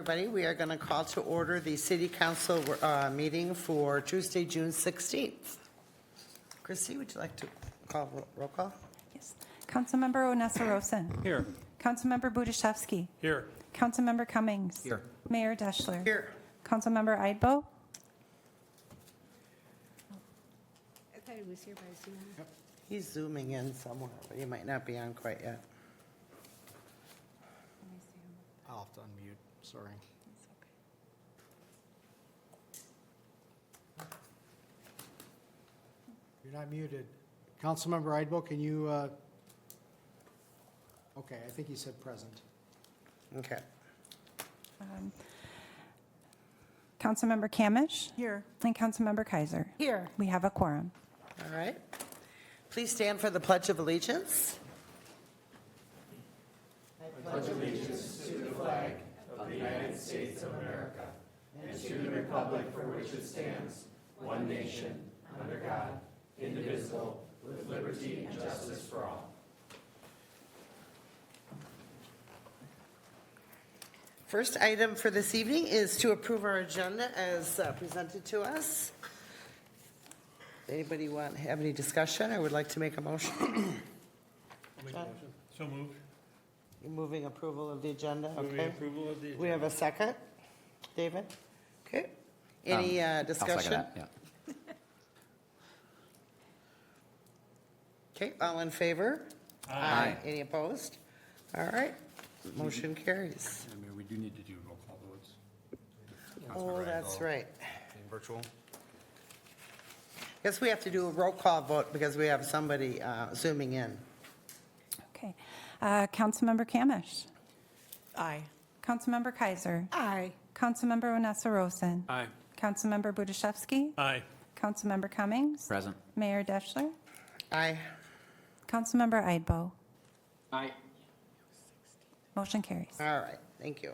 Everybody, we are going to call to order the City Council meeting for Tuesday, June 16th. Chrissy, would you like to call roll call? Yes. Councilmember Onessa-Rosen. Here. Councilmember Budashevsky. Here. Councilmember Cummings. Here. Mayor Deshler. Here. Councilmember Eidbo. I thought he was here by Zoom. He's zooming in somewhere, but he might not be on quite yet. I'll have to unmute, sorry. You're not muted. Councilmember Eidbo, can you, okay, I think he said present. Okay. Councilmember Kamish. Here. And Councilmember Kaiser. Here. We have a quorum. All right. Please stand for the Pledge of Allegiance. First item for this evening is to approve our agenda as presented to us. Anybody have any discussion or would like to make a motion? So moved. You're moving approval of the agenda? Moving Okay. approval of the agenda. We have a second? David? Okay. Any discussion? I'll second that, yeah. Okay, all in favor? Aye. Any opposed? All right, motion carries. I mean, we do need to do roll call votes. Oh, that's right. Virtual. Guess we have to do a roll call vote because we have somebody zooming in. Okay. Councilmember Kamish. Aye. Councilmember Kaiser. Aye. Councilmember Onessa-Rosen. Aye. Councilmember Budashevsky. Aye. Councilmember Cummings. Present. Mayor Deshler. Aye. Councilmember Eidbo. Aye. Motion carries. All right, thank you.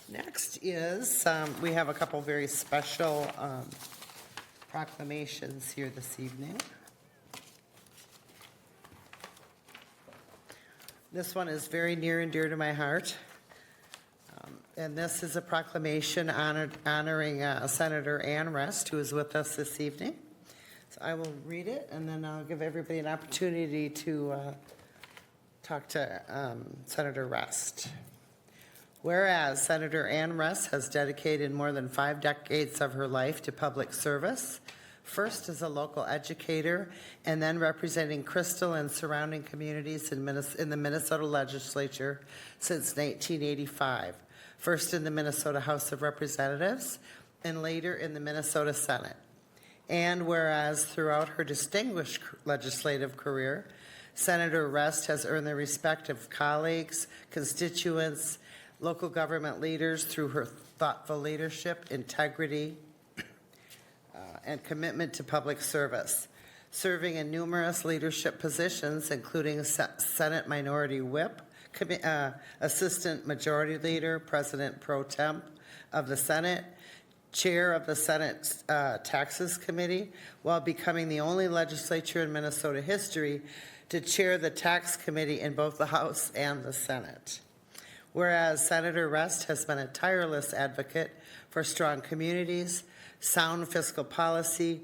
Next is, we have a couple very special proclamations here this evening. This one is very near and dear to my heart. And this is a proclamation honoring Senator Ann Rest, who is with us this evening. So I will read it, and then I'll give everybody an opportunity to talk to Senator Rest. Whereas Senator Ann Rest has dedicated more than 5 decades of her life to public service, first as a local educator and then representing Crystal and surrounding communities in the Minnesota legislature since 1985, first in the Minnesota House of Representatives and later in the Minnesota Senate. And whereas throughout her distinguished legislative career, Senator Rest has earned the respect of colleagues, constituents, local government leaders through her thoughtful leadership, integrity, and commitment to public service, serving in numerous leadership positions, including Senate Minority Whip, Assistant Majority Leader, President Pro Temp of the Senate, Chair of the Senate Taxes Committee, while becoming the only legislature in Minnesota history to chair the Tax Committee in both the House and the Senate. Whereas Senator Rest has been a tireless advocate for strong communities, sound fiscal policy,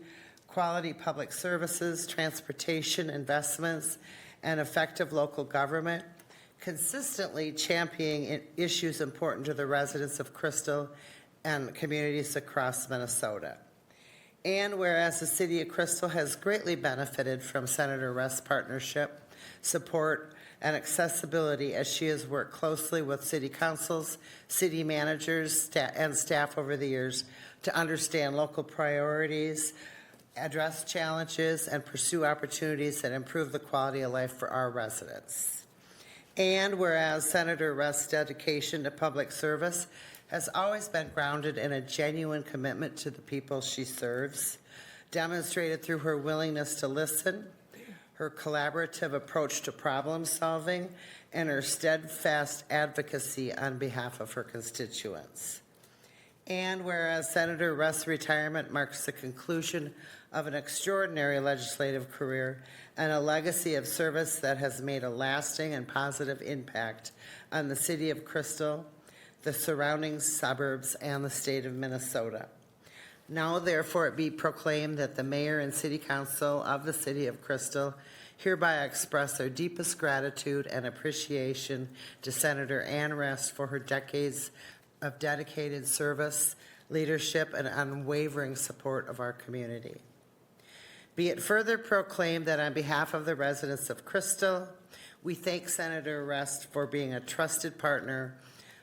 quality public services, transportation investments, and effective local government, consistently championing issues important to the residents of Crystal and communities across Minnesota. And whereas the City of Crystal has greatly benefited from Senator Rest's partnership, support, and accessibility as she has worked closely with city councils, city managers, and staff over the years to understand local priorities, address challenges, and pursue opportunities that improve the quality of life for our residents. And whereas Senator Rest's dedication to public service has always been grounded in a genuine commitment to the people she serves, demonstrated through her willingness to listen, her collaborative approach to problem solving, and her steadfast advocacy on behalf of her constituents. And whereas Senator Rust's retirement marks the conclusion of an extraordinary legislative career and a legacy of service that has made a lasting and positive impact on the city of Crystal, the surrounding suburbs, and the state of Minnesota. Now therefore it be proclaimed that the mayor and city council of the city of Crystal hereby express their deepest gratitude and appreciation to Senator Ann Rest for her decades of dedicated service, leadership, and unwavering support of our community. Be it further proclaimed that on behalf of the residents of Crystal, we thank Senator Rest for being a trusted partner,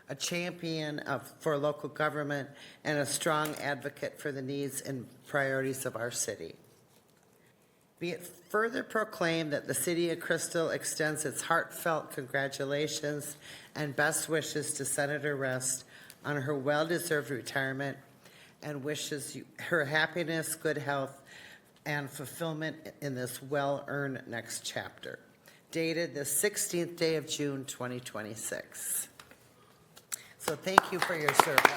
a champion for local government, and a strong advocate for the needs and priorities of our city. Be it further proclaimed that the city of Crystal extends its heartfelt congratulations and best wishes to Senator Rest on her well-deserved retirement and wishes her happiness, good health, and fulfillment in this well-earned next chapter. Dated the 16th day of June, 2026. So thank you for your service.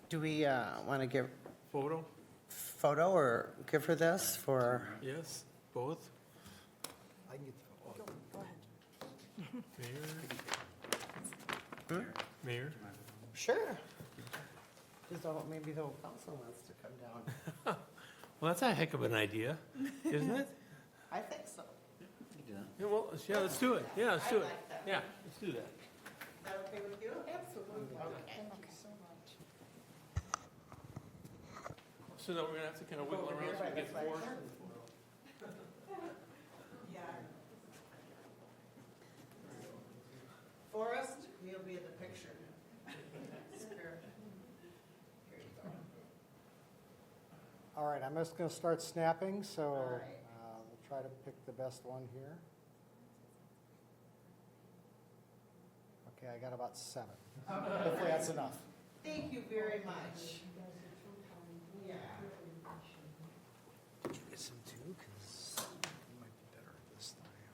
Do we want to give Photo? photo or give her this for? Yes, both. I can get Mayor? Mayor? Sure. Just maybe the whole council wants to come down. Well, that's a heck of an idea, isn't it? I think so. Yeah, well, yeah, let's do it. Yeah, let's do it. like that. Yeah, let's do that. Is that okay with you? Absolutely. Okay. Thank you so much. So now we're gonna have to kind of wiggle around so we get four. Forrest, you'll be in the picture. All right, I'm just going to start snapping, so right. we'll try to pick the best one here. Okay, I got about 7. Hopefully that's enough. Thank you very much. Yeah. Did you get some too? Because you might be better at this than I am.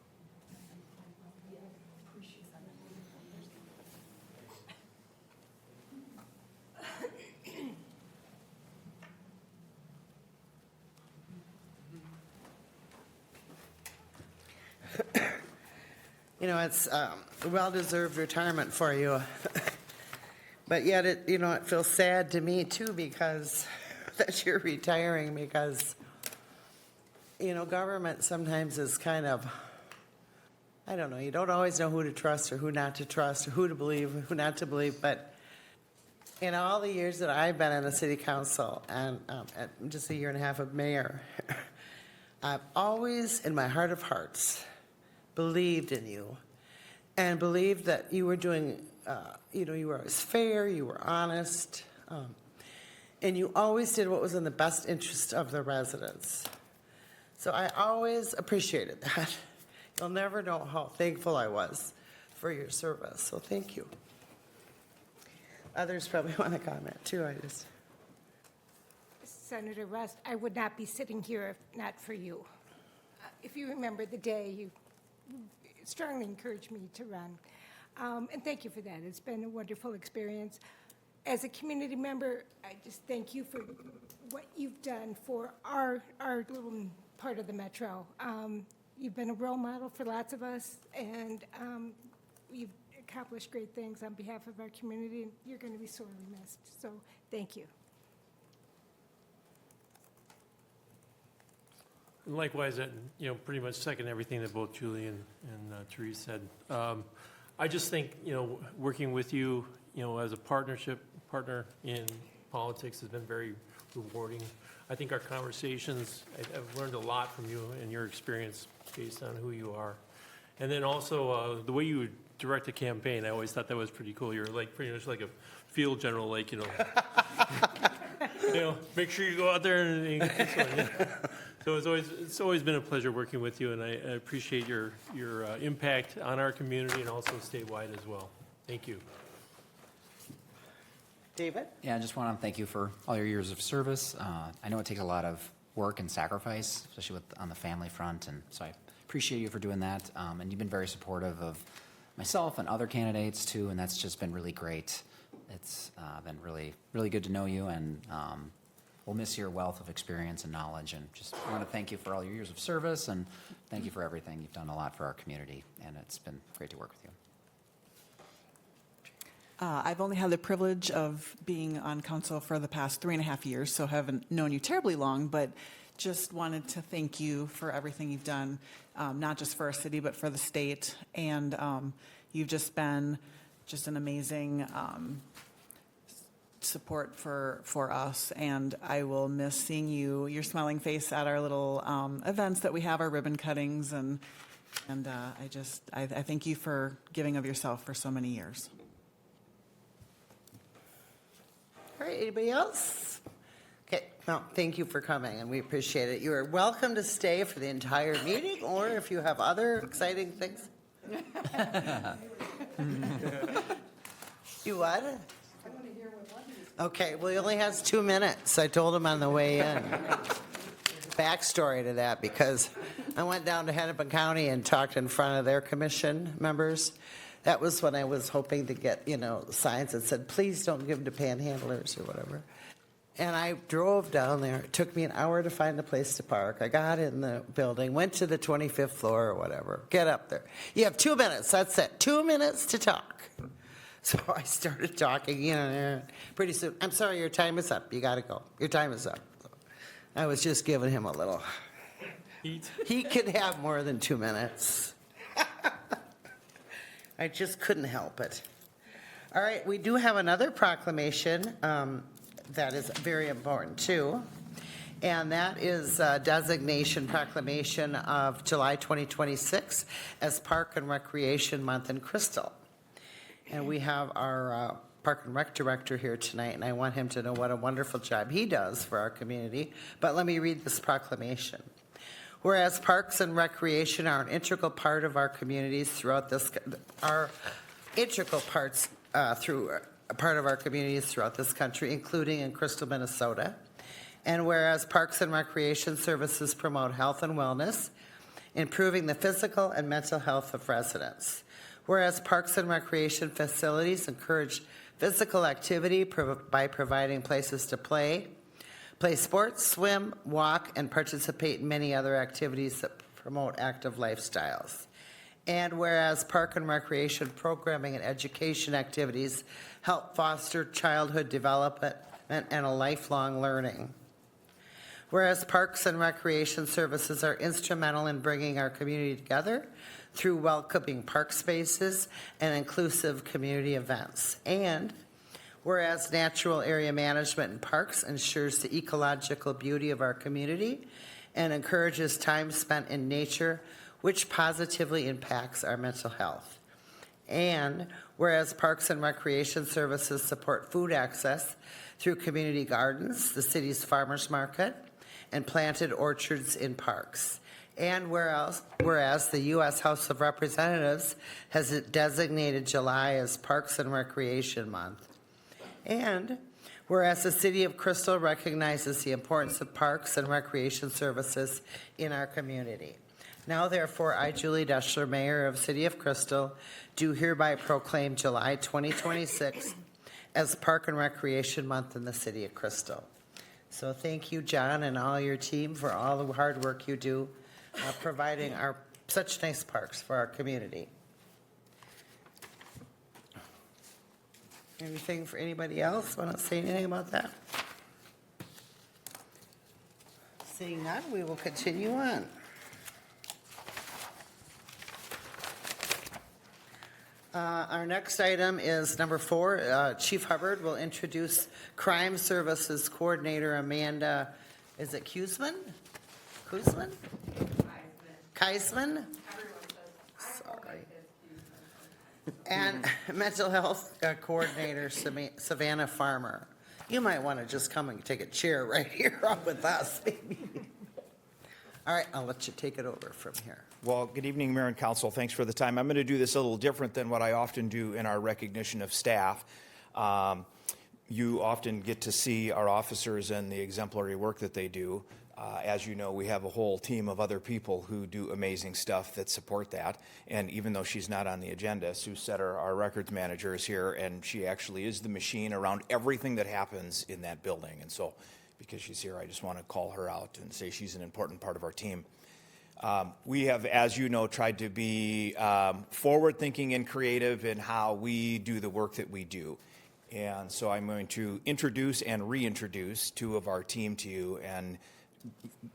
You know, it's a well-deserved retirement for you. But yet, it feels sad to me too because that you're retiring because, government sometimes is kind of, I don't know, you don't always know who to trust or who not to trust or who to believe, who not to believe. But in all the years that I've been on the city council and just a year and a half of mayor, I've always, in my heart of hearts, believed in you and believed that you were doing, you were always fair, you were honest, and you always did what was in the best interest of the residents. So I always appreciated that. You'll never know how thankful I was for your service, so thank you. Others probably want to comment too, Senator Rust, I would not be sitting here if not for you. If you remember the day you strongly encouraged me to run. And thank you for that. It's been a wonderful experience. As a community member, I just thank you for what you've done for our little part of the metro. You've been a role model for lots of us, and you've accomplished great things on behalf of our community, and you're going to be sorely missed. So thank you. Likewise, pretty much second everything that both Julie and Therese said. I just think, working with you, as a partner in politics has been very rewarding. I think our conversations, I've learned a lot from you and your experience based on who you are. And then also, the way you would direct a campaign, I always thought that was pretty cool. You're pretty much like a field general, make sure you go out there and So it's always been a pleasure working with you, and I appreciate your impact on our community and also statewide as well. Thank you. David? Yeah, I just want to thank you for all your years of service. I know it takes a lot of work and sacrifice, especially on the family front, and so I appreciate you for doing that. And you've been very supportive of myself and other candidates too, and that's just been really great. It's been really, really good to know you, and we'll miss your wealth of experience and knowledge. And just want to thank you for all your years of service, and thank you for everything. You've done a lot for our community, and it's been great to work with you. I've only had the privilege of being on council for the past 3.5 years, so haven't known you terribly long, but just wanted to thank you for everything you've done, not just for our city, but for the state. And you've just been just an amazing support for us. And I will miss seeing your smiling face at our little events that we have, our ribbon cuttings. And I thank you for giving of yourself for so many years. All right, anybody else? Okay, well, thank you for coming, and we appreciate it. You are welcome to stay for the entire meeting, or if you have other exciting things. You what? Okay, well, he only has 2 minutes. I told him on the way in. Backstory to that, because I went down to Hennepin County and talked in front of their commission members. That was when I was hoping to get, signs that said, please don't give them to panhandlers or whatever. And I drove down there. It took me an hour to find a place to park. I got in the building, went to the 25th floor or whatever. Get up there. You have 2 minutes. That's it. 2 minutes to talk. So I started talking, pretty soon. I'm sorry, your time is up. You got to go. Your time is up. So I was just giving him a little. He could have more than 2 minutes. I just couldn't help it. All right, we do have another proclamation that is very important too, and that is designation proclamation of July 2026 as Park and Recreation Month in Crystal. And we have our Park and Rec Director here tonight, and I want him to know what a wonderful job he does for our community. But let me read this proclamation. Whereas parks and recreation are an integral part of our communities throughout this, part of our communities throughout this country, including in Crystal, Minnesota. And whereas parks and recreation services promote health and wellness, improving the physical and mental health of residents. Whereas parks and recreation facilities encourage physical activity by providing places to play sports, swim, walk, and participate in many other activities that promote active lifestyles. And whereas park and recreation programming and education activities help foster childhood development and a lifelong learning. Whereas parks and recreation services are instrumental in bringing our community together through welcoming park spaces and inclusive community events. And whereas natural area management in parks ensures the ecological beauty of our community and encourages time spent in nature, which positively impacts our mental health. And whereas parks and recreation services support food access through community gardens, the city's farmers market, and planted orchards in parks. And whereas the U.S. House of Representatives has designated July as Parks and Recreation Month. And whereas the City of Crystal recognizes the importance of parks and recreation services in our community. Now, therefore, I, Julie Deshler, Mayor of City of Crystal, do hereby proclaim July 2026 as Park and Recreation Month in the City of Crystal. So thank you, John, and all your team for all the hard work you do providing such nice parks for our community. Anything for anybody else? Want to say anything about that? Seeing none, we will continue on. Our next item is number 4. Chief Hubbard will introduce Crime Services Coordinator Amanda, is it Kuzman? Keisman? Sorry. And Mental Health Coordinator Savannah Farmer. You might want to just come and take a chair right here up with us, maybe. All right, I'll let you take it over from here. Well, good evening, Mayor and Council. Thanks for the time. I'm going to do this a little different than what I often do in our recognition of staff. You often get to see our officers and the exemplary work that they do. As you know, we have a whole team of other people who do amazing stuff that support that. And even though she's not on the agenda, Sue Setter, our records manager, is here, and she actually is the machine around everything that happens in that building. And so, because she's here, I just want to call her out and say she's an important part of our team. We have, as you know, tried to be forward-thinking and creative in how we do the work that we do. And so I'm going to introduce and reintroduce two of our team to you. And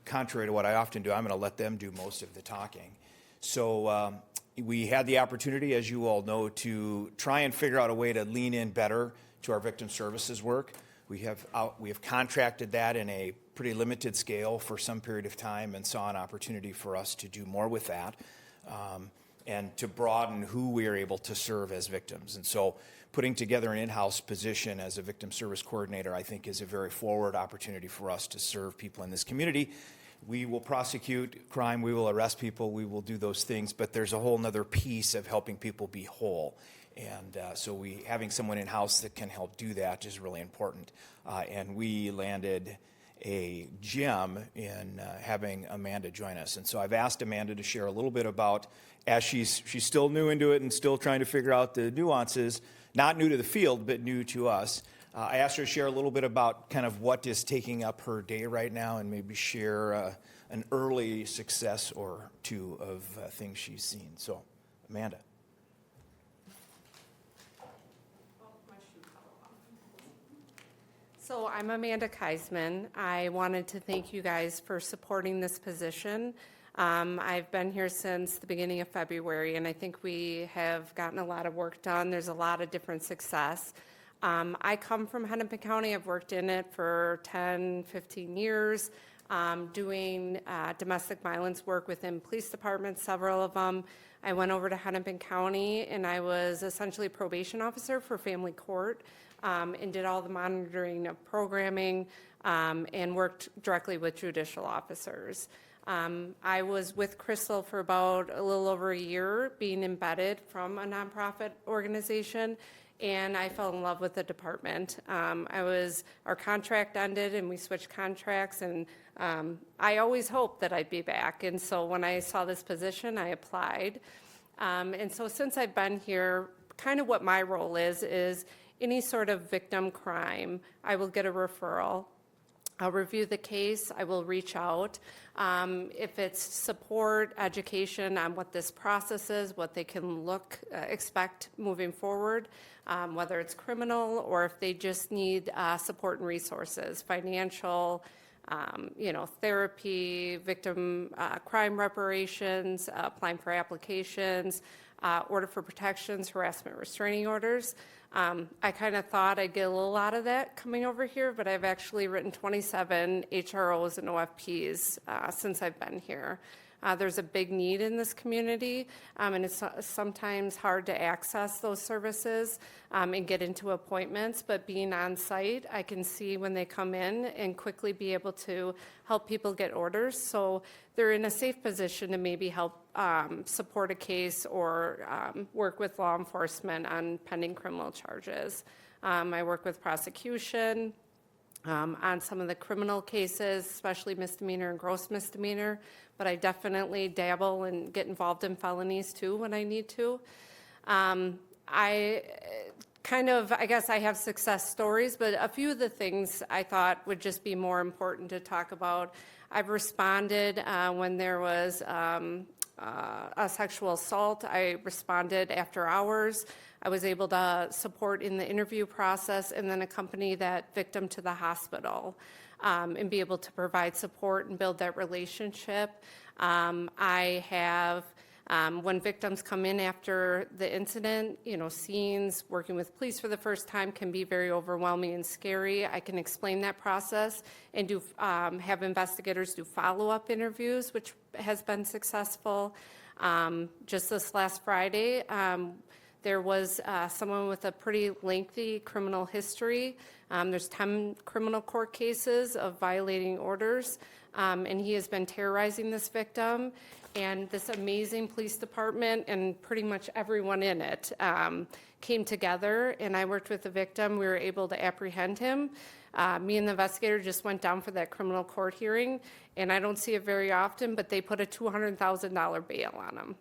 contrary to what I often do, I'm going to let them do most of the talking. So we had the opportunity, as you all know, to try and figure out a way to lean in better to our victim services work. We have contracted that in a pretty limited scale for some period of time and saw an opportunity for us to do more with that and to broaden who we are able to serve as victims. And so putting together an in-house position as a victim service coordinator, I think, is a very forward opportunity for us to serve people in this community. We will prosecute crime, we will arrest people, we will do those things, but there's a whole other piece of helping people be whole. And so having someone in-house that can help do that is really important. And we landed a gem in having Amanda join us. And so I've asked Amanda to share a little bit about, as she's still new into it and still trying to figure out the nuances, not new to the field, but new to us. I asked her to share a little bit about kind of what is taking up her day right now and maybe share an early success or two of things she's seen. So, Amanda. So I'm Amanda Keisman. I wanted to thank you guys for supporting this position. I've been here since the beginning of February, and I think we have gotten a lot of work done. There's a lot of different success. I come from Hennepin County. I've worked in it for 10, 15 years, doing domestic violence work within police departments, several of them. I went over to Hennepin County, and I was essentially a probation officer for family court. And did all the monitoring of programming and worked directly with judicial officers. I was with Crystal for about a little over a year, being embedded from a nonprofit organization, and I fell in love with the department. Our contract ended and we switched contracts, and I always hoped that I'd be back. And so when I saw this position, I applied. And so since I've been here, kind of what my role is any sort of victim crime, I will get a referral. I'll review the case, I will reach out. If it's support, education on what this process is, what they can expect moving forward, whether it's criminal or if they just need support and resources, financial, therapy, victim crime reparations, applying for applications, order for protections, harassment restraining orders. I kind of thought I'd get a little out of that coming over here, but I've actually written 27 HROs and OFPs since I've been here. There's a big need in this community, and it's sometimes hard to access those services and get into appointments, but being on site, I can see when they come in and quickly be able to help people get orders. So they're in a safe position to maybe help support a case or work with law enforcement on pending criminal charges. I work with prosecution on some of the criminal cases, especially misdemeanor and gross misdemeanor, but I definitely dabble and get involved in felonies too when I need to. I guess I have success stories, but a few of the things I thought would just be more important to talk about. I've responded when there was a sexual assault. I responded after hours. I was able to support in the interview process and then accompany that victim to the hospital and be able to provide support and build that relationship. I have, when victims come in after the incident, scenes, working with police for the first time can be very overwhelming and scary. I can explain that process and have investigators do follow-up interviews, which has been successful. Just this last Friday, there was someone with a pretty lengthy criminal history. There's 10 criminal court cases of violating orders, and he has been terrorizing this victim. And this amazing police department and pretty much everyone in it came together, and I worked with the victim. We were able to apprehend him. Me and the investigator just went down for that criminal court hearing, and I don't see it very often, but they put a $200,000 bail on him.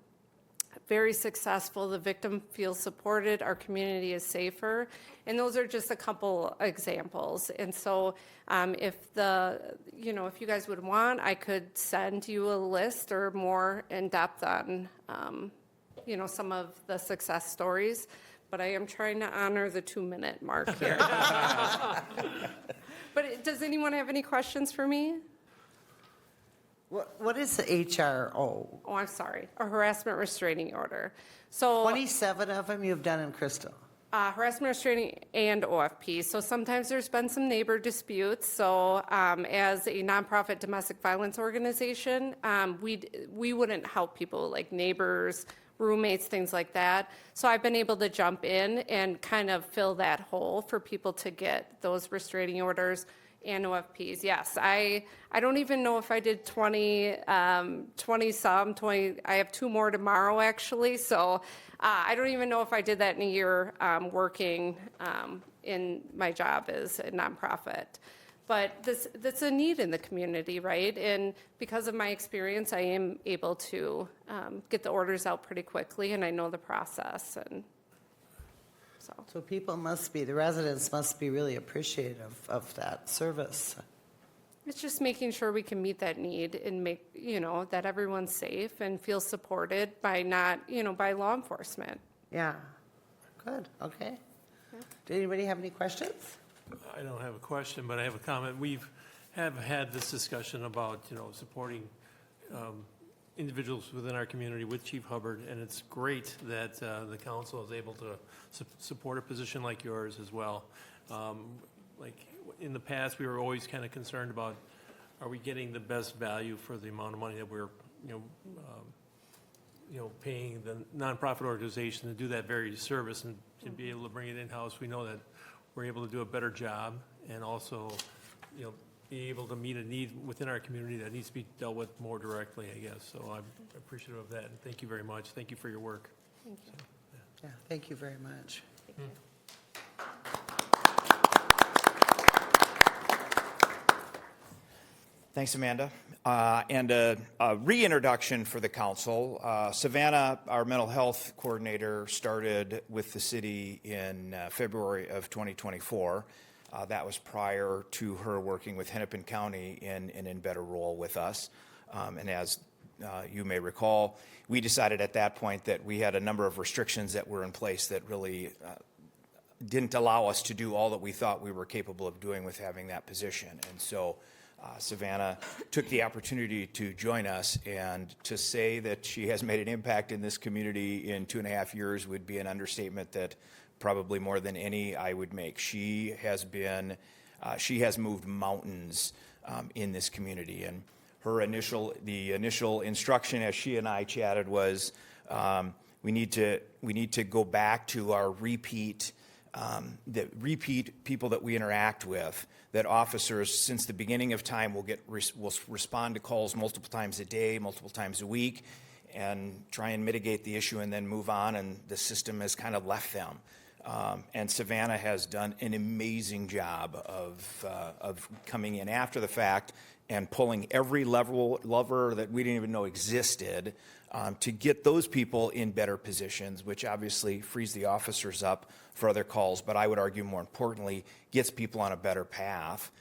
Very successful. The victim feels supported. Our community is safer. And those are just a couple examples. And so if if you guys would want, I could send you a list or more in depth on, some of the success stories. But I am trying to honor the 2-minute mark here. But does anyone have any questions for me? What is the HRO? Oh, I'm sorry. A harassment restraining order. So 27 of them you've done in Crystal. harassment restraining and OFP. So sometimes there's been some neighbor disputes. So as a nonprofit domestic violence organization, we wouldn't help people like neighbors, roommates, things like that. So I've been able to jump in and kind of fill that hole for people to get those restraining orders and OFPs. Yes, I don't even know if I did 20. I have 2 more tomorrow, actually. So I don't even know if I did that in a year working in my job as a nonprofit. But that's a need in the community, right? And because of my experience, I am able to get the orders out pretty quickly, and I know the process. And So the residents must be really appreciative of that service. it's just making sure we can meet that need and make, that everyone's safe and feels supported by by law enforcement. Yeah, good, okay. Did anybody have any questions? I don't have a question, but I have a comment. Have had this discussion about, supporting individuals within our community with Chief Hubbard, and it's great that the council is able to support a position like yours as well. Like in the past, we were always kind of concerned about, are we getting the best value for the amount of money that we're, paying the nonprofit organization to do that very service and to be able to bring it in-house. We know that we're able to do a better job and also, be able to meet a need within our community that needs to be dealt with more directly, I guess. So I'm appreciative of that, and thank you very much. Thank you for your work. Thank you. Yeah, thank you very much. Thank you. Thanks, Amanda. And a reintroduction for the council. Savannah, our mental health coordinator, started with the city in February of 2024. That was prior to her working with Hennepin County in an in better role with us. And as you may recall, we decided at that point that we had a number of restrictions that were in place that really didn't allow us to do all that we thought we were capable of doing with having that position. And so Savannah took the opportunity to join us, and to say that she has made an impact in this community in 2.5 years would be an understatement that probably more than any I would make. She has moved mountains in this community, and the initial instruction as she and I chatted was, we need to go back to our repeat people that we interact with, that officers since the beginning of time will respond to calls multiple times a day, multiple times a week, and try and mitigate the issue and then move on, and the system has kind of left them. And Savannah has done an amazing job of coming in after the fact and pulling every lever that we didn't even know existed to get those people in better positions, which obviously frees the officers up for other calls, but I would argue more importantly, gets people on a better path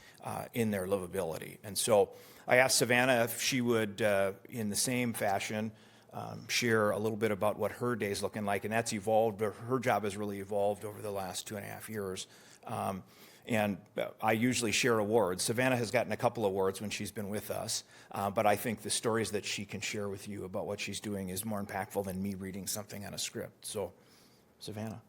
in their livability. And so I asked Savannah if she would, in the same fashion, share a little bit about what her day's looking like, and that's evolved. Her job has really evolved over the last 2.5 years. And I usually share awards. Savannah has gotten a couple awards when she's been with us, but I think the stories that she can share with you about what she's doing is more impactful than me reading something on a script. So, Savannah.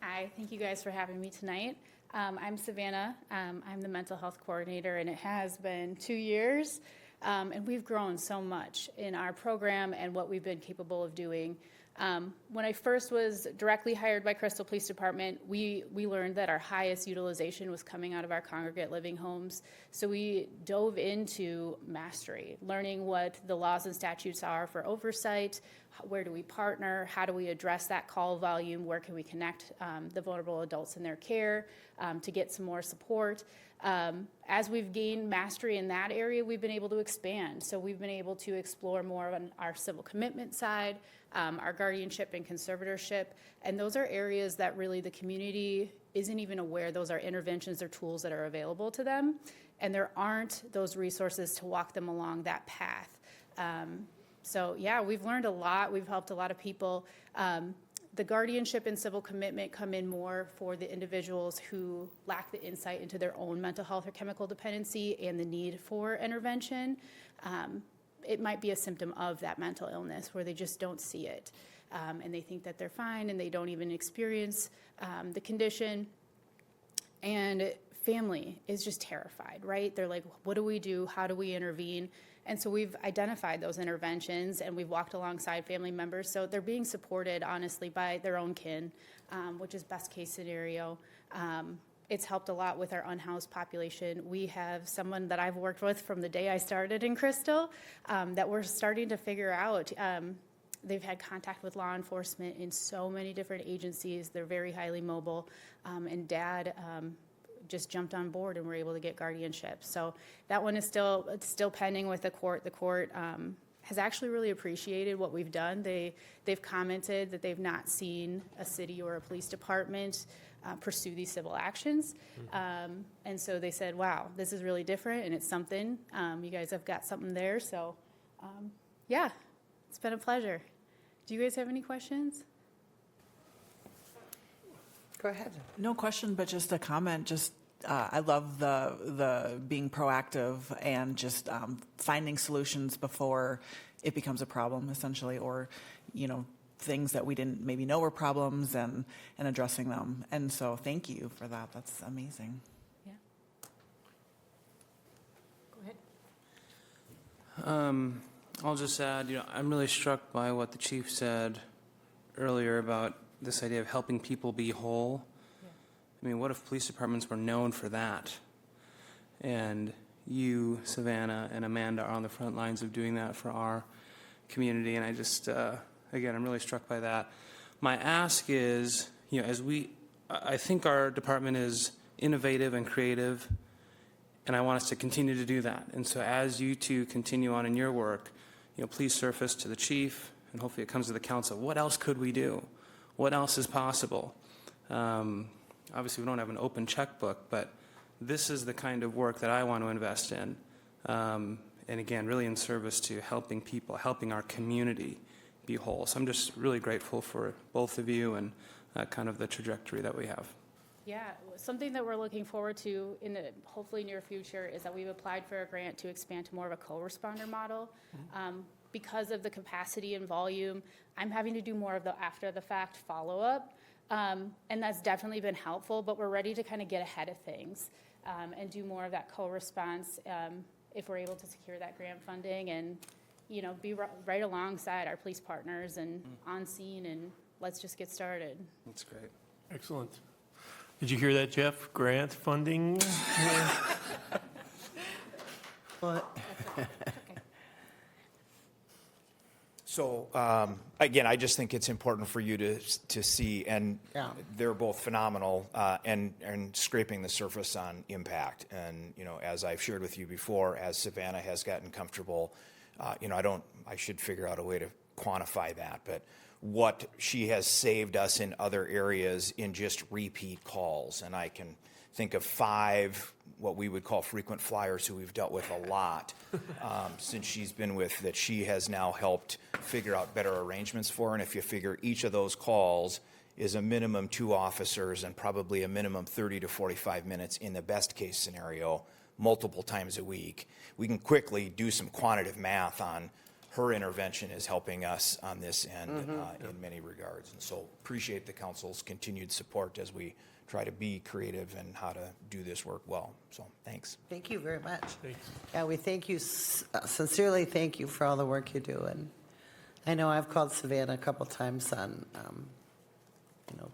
Hi, thank you guys for having me tonight. I'm Savannah. I'm the mental health coordinator, and it has been 2 years, and we've grown so much in our program and what we've been capable of doing. When I first was directly hired by Crystal Police Department, we learned that our highest utilization was coming out of our congregate living homes. So we dove into mastery, learning what the laws and statutes are for oversight, where do we partner, how do we address that call volume, where can we connect the vulnerable adults in their care to get some more support. As we've gained mastery in that area, we've been able to expand. So we've been able to explore more on our civil commitment side, our guardianship and conservatorship, and those are areas that really the community isn't even aware those are interventions or tools that are available to them, and there aren't those resources to walk them along that path. So yeah, we've learned a lot. We've helped a lot of people. The guardianship and civil commitment come in more for the individuals who lack the insight into their own mental health or chemical dependency and the need for intervention. It might be a symptom of that mental illness where they just don't see it. And they think that they're fine and they don't even experience the condition. And family is just terrified, right? They're like, what do we do? How do we intervene? And so we've identified those interventions and we've walked alongside family members. So they're being supported, honestly, by their own kin, which is best case scenario. It's helped a lot with our unhoused population. We have someone that I've worked with from the day I started in Crystal that we're starting to figure out. They've had contact with law enforcement in so many different agencies. They're very highly mobile. And Dad just jumped on board and we're able to get guardianship. So that one is still pending with the court. The court has actually really appreciated what we've done. They've commented that they've not seen a city or a police department pursue these civil actions. And so they said, wow, this is really different and it's something. You guys have got something there. So yeah, it's been a pleasure. Do you guys have any questions? Go ahead. No question, but just a comment. Just I love the being proactive and just finding solutions before it becomes a problem, essentially, or things that we didn't maybe know were problems and addressing them. And so, thank you for that. That's amazing. Yeah. Go ahead. I'll just add, I'm really struck by what the chief said earlier about this idea of helping people be whole. Yeah. I mean, what if police departments were known for that? And you, Savannah, and Amanda are on the front lines of doing that for our community. And I just, again, I'm really struck by that. My ask is, I think our department is innovative and creative, and I want us to continue to do that. And so as you two continue on in your work, please surface to the chief, and hopefully it comes to the council. What else could we do? What else is possible? Obviously, we don't have an open checkbook, but this is the kind of work that I want to invest in. And again, really in service to helping people, helping our community be whole. So I'm just really grateful for both of you and kind of the trajectory that we have. Yeah, something that we're looking forward to in the hopefully near future is that we've applied for a grant to expand to more of a co-responder model. Because of the capacity and volume, I'm having to do more of the after-the-fact follow-up, and that's definitely been helpful, but we're ready to kind of get ahead of things and do more of that co-response if we're able to secure that grant funding and, be right alongside our police partners and on scene, and let's just get started. That's great. Excellent. Did you hear that, Jeff? Grant funding? What? So, again, I just think it's important for you to see, and Yeah. they're both phenomenal and scraping the surface on impact. And, as I've shared with you before, as Savannah has gotten comfortable, I should figure out a way to quantify that, but what she has saved us in other areas in just repeat calls. And I can think of 5 what we would call frequent flyers who we've dealt with a lot since she's been with, that she has now helped figure out better arrangements for. And if you figure each of those calls is a minimum 2 officers and probably a minimum 30 to 45 minutes in the best case scenario, multiple times a week, we can quickly do some quantitative math on her intervention is helping us on this end in many regards. And so appreciate the council's continued support as we try to be creative and how to do this work well. So thanks. Thank you very much. Thanks. Yeah, we thank you, sincerely thank you for all the work you do. And I know I've called Savannah a couple times on,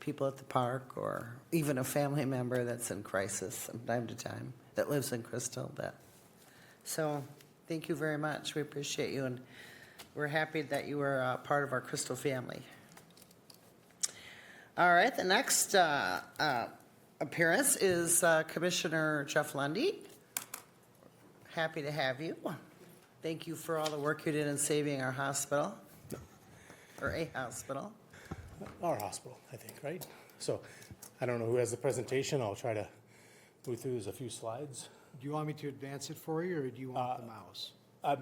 people at the park or even a family member that's in crisis from time to time that lives in Crystal. So thank you very much. We appreciate you. And We're happy that you were part of our Crystal family. All right, the next appearance is Commissioner Jeff Lundy. Happy to have you. Thank you for all the work you did in saving our hospital, or a hospital. Our hospital, I think, right? So I don't know who has the presentation. I'll try to move through. There's a few slides. Do you want me to advance it for you, or do you want the mouse?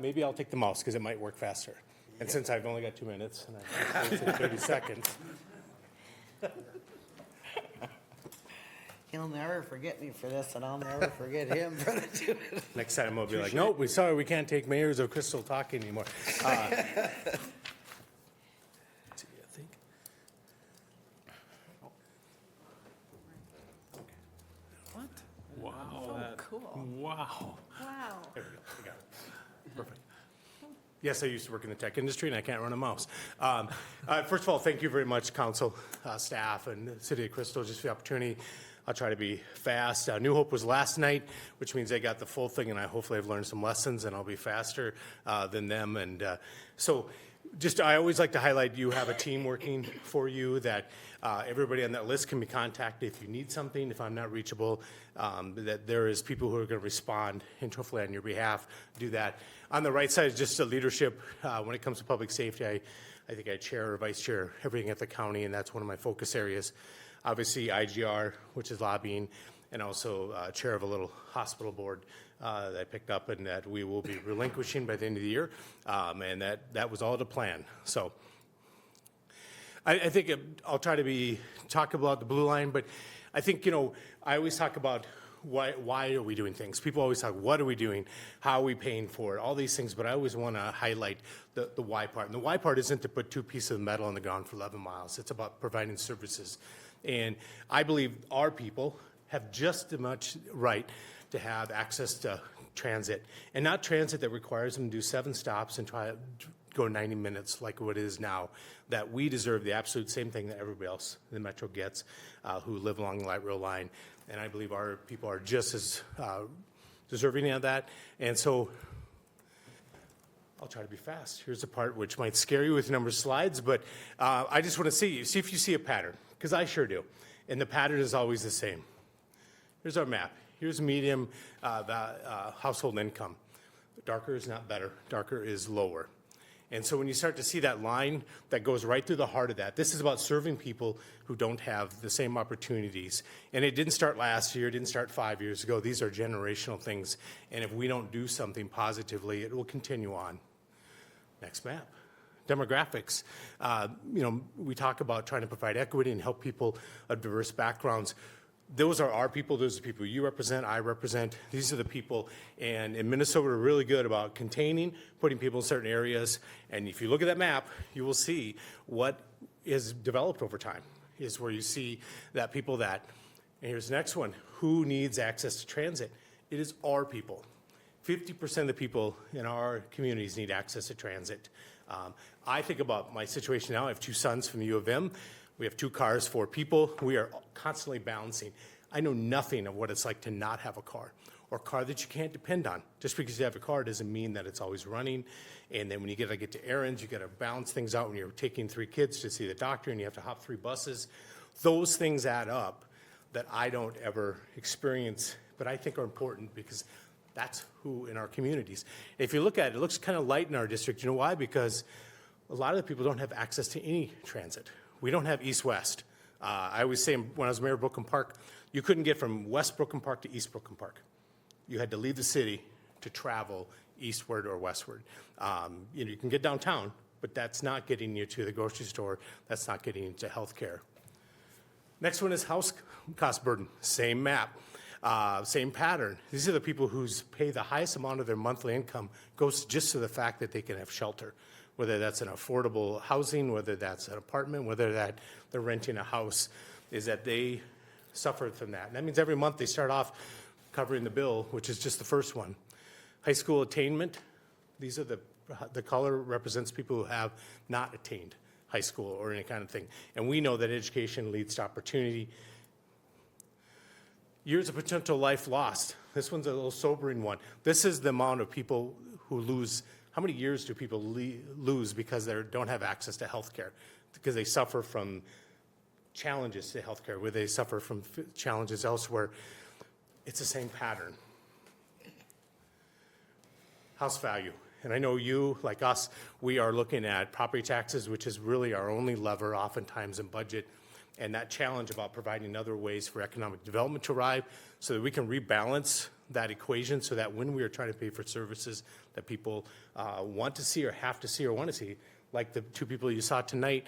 Maybe I'll take the mouse because it might work faster. And since I've only got 2 minutes and I wasted 30 seconds. He'll never forget me for this, and I'll never forget him for the Next time I'll be like, nope, we're sorry, we can't take mayors of Crystal talking anymore. Let's see, I think. What? Wow. Cool. Wow. Wow. There we go. We got it. Perfect. Yes, I used to work in the tech industry, and I can't run a mouse. First of all, thank you very much, council, staff, and the City of Crystal, just for the opportunity. I'll try to be fast. New Hope was last night, which means they got the full thing, and I hopefully have learned some lessons, and I'll be faster than them. And so just I always like to highlight you have a team working for you, that everybody on that list can be contacted if you need something, if I'm not reachable, that there is people who are going to respond and hopefully on your behalf do that. On the right side is just the leadership. When it comes to public safety, I think I chair or vice chair everything at the county, and that's one of my focus areas. Obviously, IGR, which is lobbying, and also chair of a little hospital board that I picked up and that we will be relinquishing by the end of the year, and that was all the plan. So I think I'll try to talk about the blue line, but I think, I always talk about why are we doing things? People always talk, what are we doing? How are we paying for it? All these things, but I always want to highlight the why part. And the why part isn't to put 2 pieces of metal on the ground for 11 miles. It's about providing services. And I believe our people have just as much right to have access to transit, and not transit that requires them to do 7 stops and try to go 90 minutes like what it is now, that we deserve the absolute same thing that everybody else in the Metro gets who live along the light rail line. And I believe our people are just as deserving of that. And so I'll try to be fast. Here's the part which might scare you with a number of slides, but I just want to see if you see a pattern, because I sure do. And the pattern is always the same. Here's our map. Here's medium household income. Darker is not better. Darker is lower. And so when you start to see that line that goes right through the heart of that, this is about serving people who don't have the same opportunities. And it didn't start last year, it didn't start 5 years ago. These are generational things. And if we don't do something positively, it will continue on. Next map. Demographics. We talk about trying to provide equity and help people of diverse backgrounds. Those are our people. Those are the people you represent, I represent. These are the people. And in Minnesota, we're really good about containing, putting people in certain areas. And if you look at that map, you will see what is developed over time, is where you see that people that, and here's the next one, who needs access to transit? It is our people. 50% of the people in our communities need access to transit. I think about my situation now. I have 2 sons from the U of M. We have 2 cars, 4 people. We are constantly balancing. I know nothing of what it's like to not have a car, or a car that you can't depend on. Just because you have a car doesn't mean that it's always running. And then when you get to errands, you got to balance things out when you're taking 3 kids to see the doctor and you have to hop 3 buses. Those things add up that I don't ever experience, but I think are important because that's who in our communities. If you look at it, it looks kind of light in our district. You know why? Because a lot of the people don't have access to any transit. We don't have east-west. I always say when I was mayor of Brooklyn Park, you couldn't get from West Brooklyn Park to East Brooklyn Park. You had to leave the city to travel eastward or westward. You can get downtown, but that's not getting you to the grocery store. That's not getting you to health care. Next one is house cost burden. Same map, same pattern. These are the people whose pay the highest amount of their monthly income goes just to the fact that they can have shelter, whether that's an affordable housing, whether that's an apartment, whether that they're renting a house, is that they suffer from that. And that means every month they start off covering the bill, which is just the first one. High school attainment, these are the color represents people who have not attained high school or any kind of thing. And we know that education leads to opportunity. Years of potential life lost. This one's a little sobering one. This is the amount of people who lose How many years do people lose because they don't have access to health care? Because they suffer from challenges to health care, where they suffer from challenges elsewhere. It's the same pattern. House value. And I know you, like us, we are looking at property taxes, which is really our only lever oftentimes in budget, and that challenge about providing other ways for economic development to arrive so that we can rebalance that equation so that when we are trying to pay for services that people want to see or have to see or want to see, like the two people you saw tonight,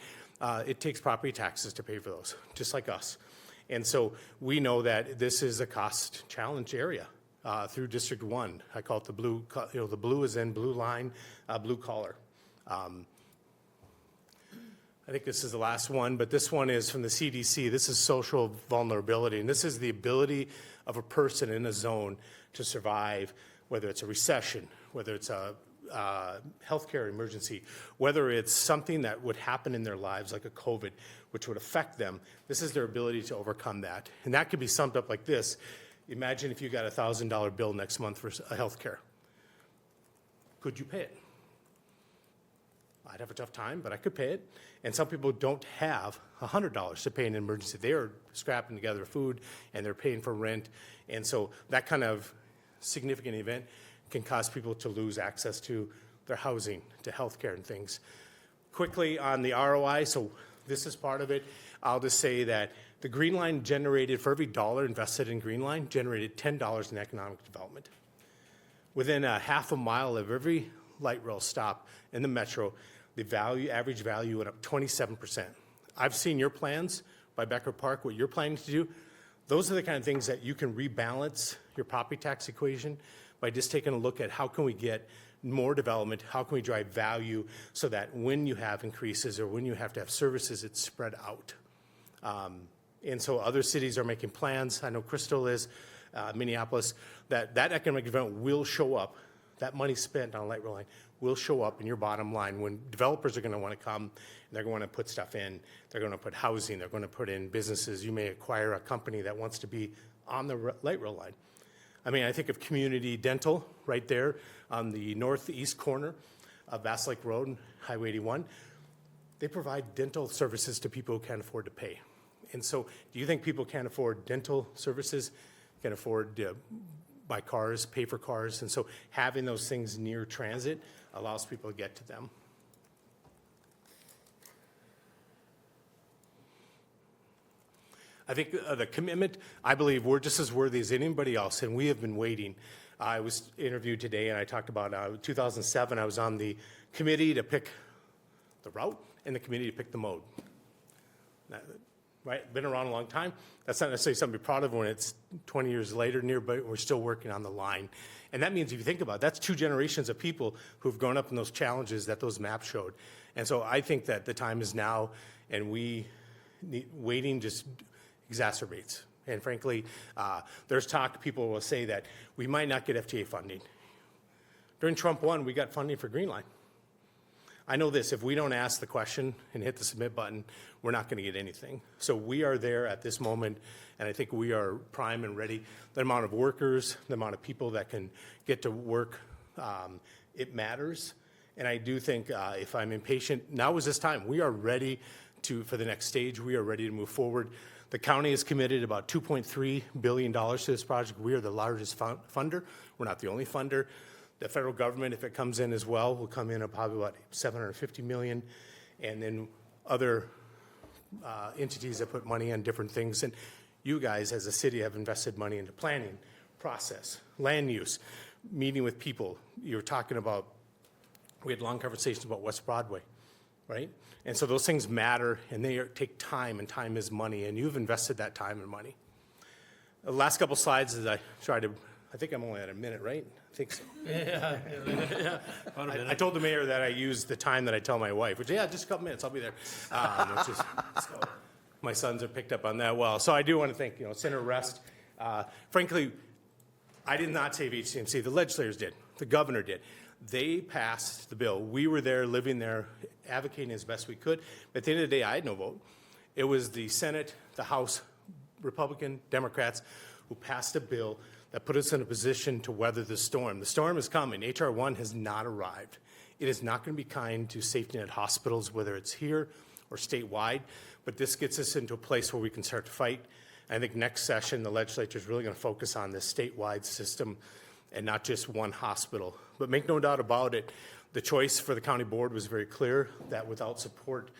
it takes property taxes to pay for those, just like us. And so we know that this is a cost challenge area. Through District 1. I call it the blue, the blue is in blue line, blue collar. I think this is the last one, but this one is from the CDC. This is social vulnerability, and this is the ability of a person in a zone to survive, whether it's a recession, whether it's a healthcare emergency, whether it's something that would happen in their lives like a COVID, which would affect them. This is their ability to overcome that. And that could be summed up like this. Imagine if you got a $1,000 bill next month for health care. Could you pay it? I'd have a tough time, but I could pay it. And some people don't have $100 to pay in an emergency. They are scrapping together food, and they're paying for rent. And so that kind of significant event can cause people to lose access to their housing, to health care and things. Quickly on the ROI, so this is part of it. I'll just say that the Green Line generated, for every dollar invested in Green Line, generated $10 in economic development. Within a half a mile of every light rail stop in the metro, the average value went up 27%. I've seen your plans by Becker Park, what you're planning to do. Those are the kind of things that you can rebalance your property tax equation by just taking a look at how can we get more development, how can we drive value so that when you have increases or when you have to have services, it's spread out. And so other cities are making plans. I know Crystal is, Minneapolis, that economic development will show up. That money spent on a light rail line will show up in your bottom line when developers are going to want to come and they're going to put stuff in. They're going to put housing. They're going to put in businesses. You may acquire a company that wants to be on the light rail line. I mean, I think of Community Dental right there on the northeast corner of Bass Lake Road, Highway 81. They provide dental services to people who can't afford to pay. And so do you think people can't afford dental services, can afford to buy cars, pay for cars? And so having those things near transit allows people to get to them. I think the commitment, I believe we're just as worthy as anybody else, and we have been waiting. I was interviewed today, and I talked about 2007, I was on the committee to pick the route and the committee to pick the mode. Right? Been around a long time. That's not necessarily something to be proud of when it's 20 years later near, but we're still working on the line. And that means if you think about it, that's 2 generations of people who've grown up in those challenges that those maps showed. And so I think that the time is now, and waiting just exacerbates. And frankly, there's talk, people will say that we might not get FTA funding. During Trump 1, we got funding for Green Line. I know this, if we don't ask the question and hit the submit button, we're not going to get anything. So we are there at this moment, and I think we are prime and ready. The amount of workers, the amount of people that can get to work, it matters. And I do think if I'm impatient, now is this time. We are ready for the next stage. We are ready to move forward. The county has committed about $2.3 billion to this project. We are the largest funder. We're not the only funder. The federal government, if it comes in as well, will come in at probably about $750 million, and then other entities that put money on different things. And you guys, as a city, have invested money into planning, process, land use, meeting with people. You're talking about, we had long conversations about West Broadway, right? And so those things matter, and they take time, and time is money, and you've invested that time and money. The last couple slides as I try to, I think I'm only at a minute, right? I think so. Yeah. About a minute. I told the mayor that I use the time that I tell my wife, which, just a couple minutes, I'll be there. So my sons have picked up on that well. So I do want to thank, Senator Rest. Frankly, I did not save HCMC. The legislators did. The governor did. They passed the bill. We were there, living there, advocating as best we could. But at the end of the day, I had no vote. It was the Senate, the House, Republican, Democrats, who passed a bill that put us in a position to weather the storm. The storm is coming. H.R. 1 has not arrived. It is not going to be kind to safety net hospitals, whether it's here or statewide, but this gets us into a place where we can start to fight. I think next session, the legislature is really going to focus on this statewide system and not just one hospital. But make no doubt about it, the choice for the county board was very clear that without support,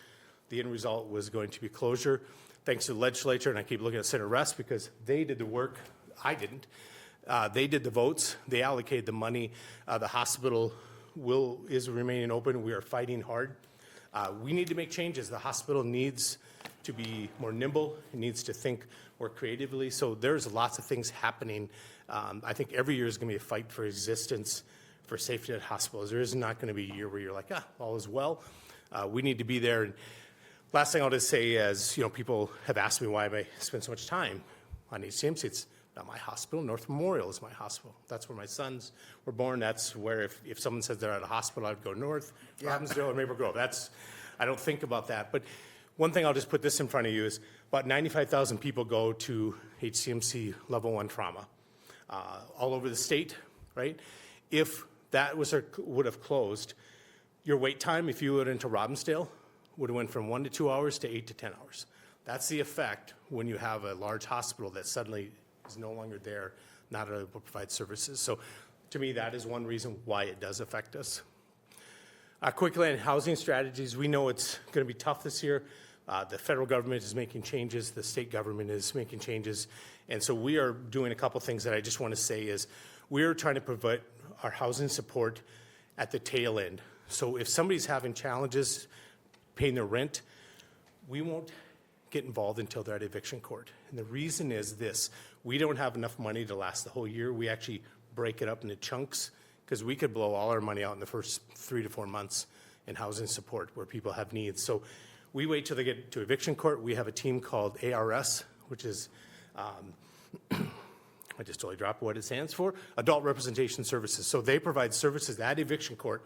the end result was going to be closure. Thanks to the legislature, and I keep looking at Senator Rest because they did the work, I didn't. They did the votes, they allocated the money. The hospital is remaining open. We are fighting hard. We need to make changes. The hospital needs to be more nimble. It needs to think more creatively. So there's lots of things happening. I think every year is going to be a fight for existence for safety net hospitals. There is not going to be a year where you're like, all is well. We need to be there. And last thing I'll just say is, people have asked me why I spend so much time on HCMC. It's not my hospital. North Memorial is my hospital. That's where my sons were born. That's where if someone says they're at a hospital, I'd go north, Robbinsdale, or Maple Grove. I don't think about that. But one thing I'll just put this in front of you is about 95,000 people go to HCMC level 1 trauma all over the state, right? If that would have closed, your wait time, if you went into Robbinsdale, would have went from 1 to 2 hours to 8 to 10 hours. That's the effect when you have a large hospital that suddenly is no longer there, not able to provide services. So to me, that is one reason why it does affect us. Quickly on housing strategies, we know it's going to be tough this year. The federal government is making changes. The state government is making changes. And so we are doing a couple things that I just want to say is we are trying to provide our housing support at the tail end. So if somebody's having challenges paying their rent, we won't get involved until they're at eviction court. And the reason is this: we don't have enough money to last the whole year. We actually break it up into chunks because we could blow all our money out in the first 3 to 4 months in housing support where people have needs. So we wait till they get to eviction court. We have a team called ARS, which is, I just totally dropped what it stands for, Adult Representation Services. So they provide services at eviction court,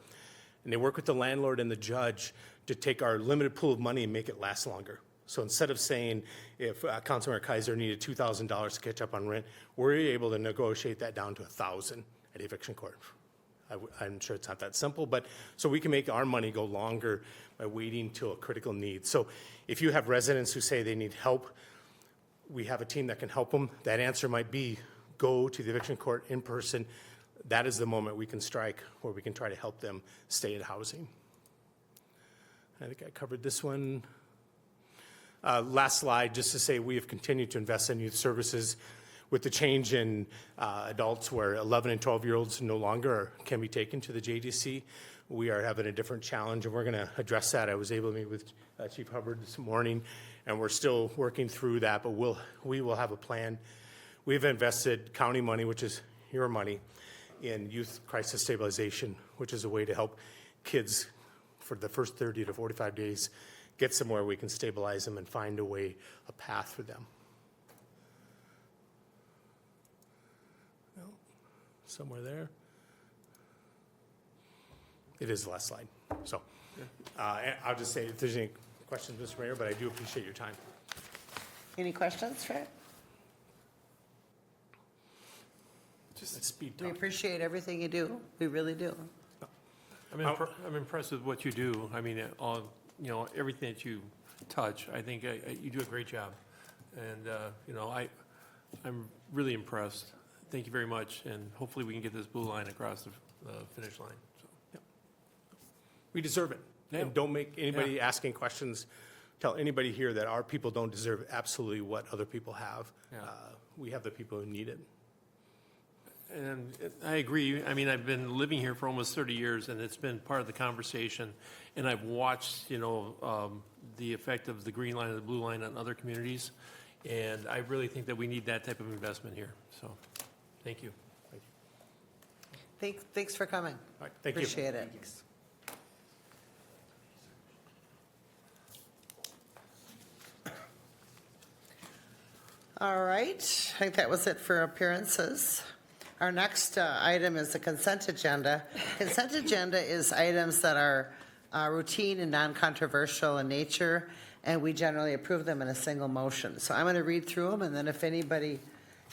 and they work with the landlord and the judge to take our limited pool of money and make it last longer. So instead of saying if Councilmember Kaiser needed $2,000 to catch up on rent, we're able to negotiate that down to $1,000 at eviction court. I'm sure it's not that simple, but so we can make our money go longer by waiting till a critical need. So if you have residents who say they need help, we have a team that can help them. That answer might be go to the eviction court in person. That is the moment we can strike where we can try to help them stay in housing. I think I covered this one. Last slide, just to say we have continued to invest in youth services with the change in adults where 11 and 12-year-olds no longer can be taken to the JDC. We are having a different challenge, and we're going to address that. I was able to meet with Chief Hubbard this morning, and we're still working through that, but we will have a plan. We've invested county money, which is your money, in youth crisis stabilization, which is a way to help kids for the first 30 to 45 days get somewhere we can stabilize them and find a path for them. Somewhere there. It is the last slide. So I'll just say if there's any questions, Mr. Mayor, but I do appreciate your time. Any questions, Fred? Just speed We talk. appreciate everything you do. We really do. I'm impressed with what you do. I mean, everything that you touch, I think you do a great job. And, I'm really impressed. Thank you very much, and hopefully we can get this blue line across the finish line. So. We deserve it. Yeah. And don't make anybody asking questions tell anybody here that our people don't deserve absolutely what other people have. Yeah. We have the people who need it. And I agree. I mean, I've been living here for almost 30 years, and it's been part of the conversation. And I've watched, the effect of the green line and the blue line on other communities. And I really think that we need that type of investment here. So, thank you. Thanks for coming. All right, thank you. Appreciate it. All right, I think that was it for appearances. Our next item is the consent agenda. Consent agenda is items that are routine and non-controversial in nature, and we generally approve them in a single motion. So I'm going to read through them, and then if anybody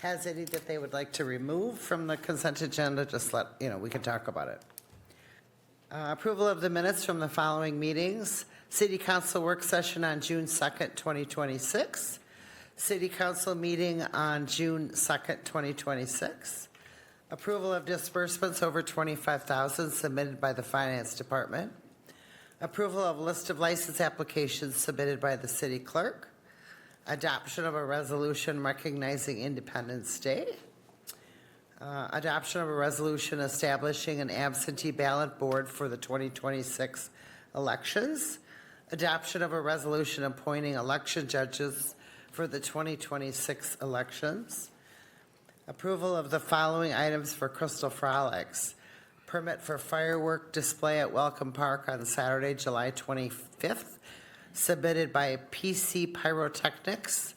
has any that they would like to remove from the consent agenda, just we can talk about it. Approval of the minutes from the following meetings. City Council work session on June 2nd, 2026. City Council meeting on June 2nd, 2026. Approval of disbursements over $25,000 submitted by the Finance Department. Approval of list of license applications submitted by the city clerk. Adoption of a resolution recognizing Independence Day. Adoption of a resolution establishing an absentee ballot board for the 2026 elections. Adoption of a resolution appointing election judges for the 2026 elections. Approval of the following items for Crystal Frolics. Permit for firework display at Welcome Park on Saturday, July 25th, submitted by PC Pyrotechnics.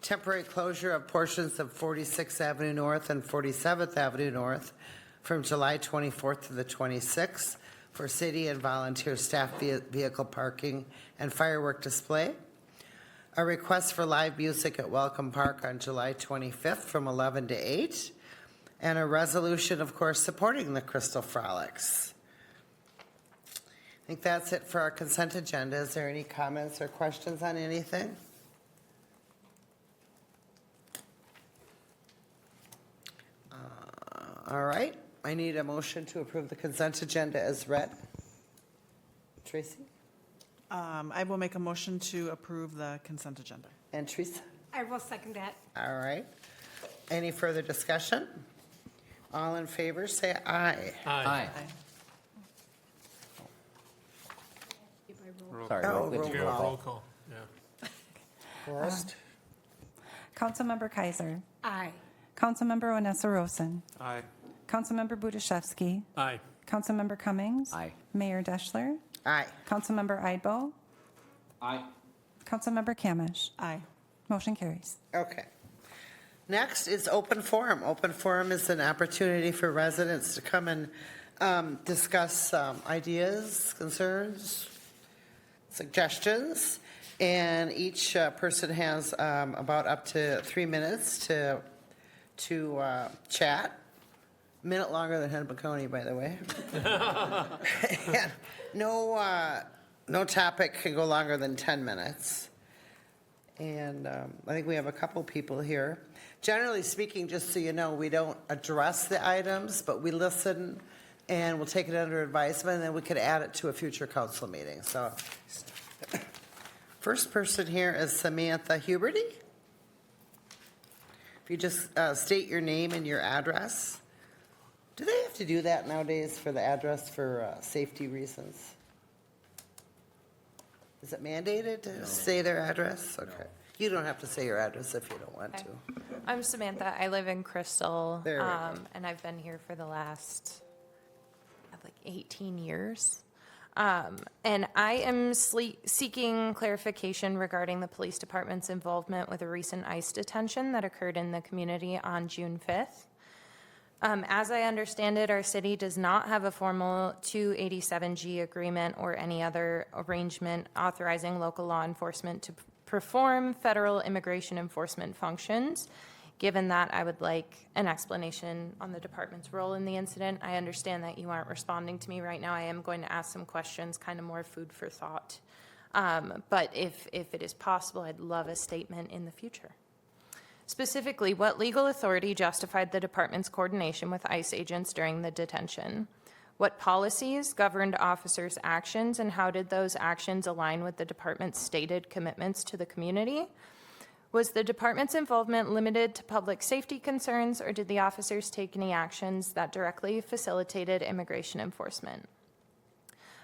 Temporary closure of portions of 46th Avenue North and 47th Avenue North from July 24th to the 26th for city and volunteer staff vehicle parking and firework display. A request for live music at Welcome Park on July 25th from 11 to 8. And a resolution, of course, supporting the Crystal Frolics. I think that's it for our consent agenda. Is there any comments or questions on anything? All right, I need a motion to approve the consent agenda as read. Tracy? I will make a motion to approve the consent agenda. And Teresa? I will second that. All right. Any further discussion? All in favor, say aye. Aye. Sorry. Oh, we have to roll go. Roll call, yeah. Forrest? Councilmember Kaiser. Aye. Councilmember Onessa Rosen. Aye. Councilmember Budashevsky. Aye. Councilmember Cummings. Aye. Mayor Deshler. Aye. Councilmember Idebo. Aye. Councilmember Kamish. Aye. Motion carries. Okay. Next is open forum. Open forum is an opportunity for residents to come and discuss ideas, concerns, suggestions, and each person has about up to 3 minutes to chat. A minute longer than Hennepin, by the way. And no topic can go longer than 10 minutes. And I think we have a couple people here. Generally speaking, just so you know, we don't address the items, but we listen and we'll take it under advisement, and then we could add it to a future council meeting. So, first person here is Samantha Huberty. If you just state your name and your address. Do they have to do that nowadays for the address for safety reasons? Is it mandated to say their address? Okay. You don't have to say your address if you don't want to. I'm Samantha. I live in Crystal, There we go. and I've been here for the last like 18 years. And I am seeking clarification regarding the police department's involvement with a recent ICE detention that occurred in the community on June 5th. As I understand it, our city does not have a formal 287G agreement or any other arrangement authorizing local law enforcement to perform federal immigration enforcement functions. Given that, I would like an explanation on the department's role in the incident. I understand that you aren't responding to me right now. I am going to ask some questions, kind of more food for thought. But if it is possible, I'd love a statement in the future. Specifically, what legal authority justified the department's coordination with ICE agents during the detention? What policies governed officers' actions, and how did those actions align with the department's stated commitments to the community? Was the department's involvement limited to public safety concerns, or did the officers take any actions that directly facilitated immigration enforcement?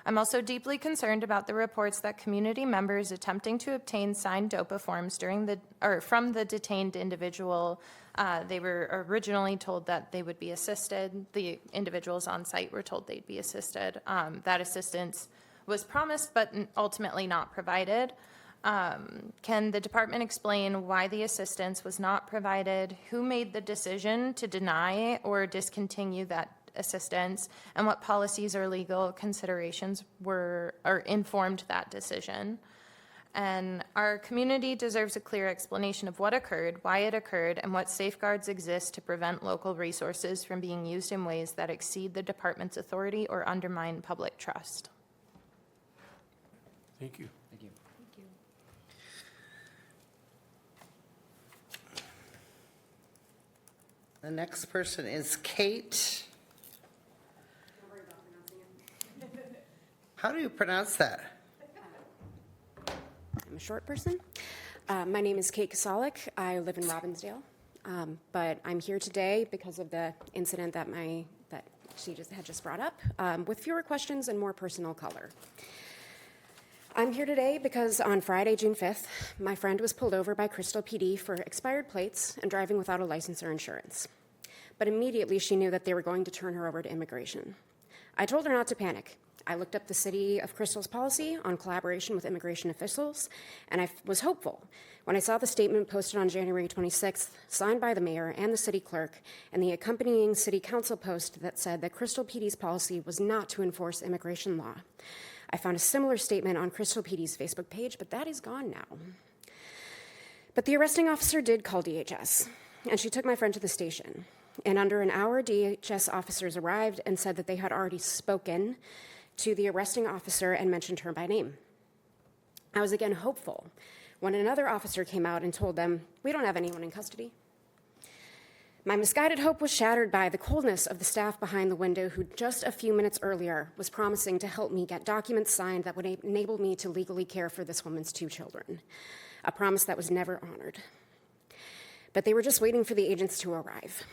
I'm also deeply concerned about the reports that community members attempting to obtain signed DOPA forms from the detained individual. They were originally told that they would be assisted. The individuals on site were told they'd be assisted. That assistance was promised but ultimately not provided. Can the department explain why the assistance was not provided? Who made the decision to deny or discontinue that assistance, and what policies or legal considerations informed that decision? And our community deserves a clear explanation of what occurred, why it occurred, and what safeguards exist to prevent local resources from being used in ways that exceed the department's authority or undermine public trust. Thank you. Thank you. The next person is Kate. How do you pronounce that? I'm a short person. My name is Kate Kasalik. I live in Robbinsdale, but I'm here today because of the incident that she had just brought up, with fewer questions and more personal color. I'm here today because on Friday, June 5th, my friend was pulled over by Crystal PD for expired plates and driving without a license or insurance. But immediately she knew that they were going to turn her over to immigration. I told her not to panic. I looked up the City of Crystal's policy on collaboration with immigration officials, and I was hopeful when I saw the statement posted on January 26th, signed by the mayor and the city clerk, and the accompanying city council post that said that Crystal PD's policy was not to enforce immigration law. I found a similar statement on Crystal PD's Facebook page, but that is gone now. But the arresting officer did call DHS, and she took my friend to the station. And under an hour, DHS officers arrived and said that they had already spoken to the arresting officer and mentioned her by name. I was again hopeful when another officer came out and told them, "We don't have anyone in custody." My misguided hope was shattered by the coldness of the staff behind the window who just a few minutes earlier was promising to help me get documents signed that would enable me to legally care for this woman's 2 children, a promise that was never honored. But they were just waiting for the agents to arrive.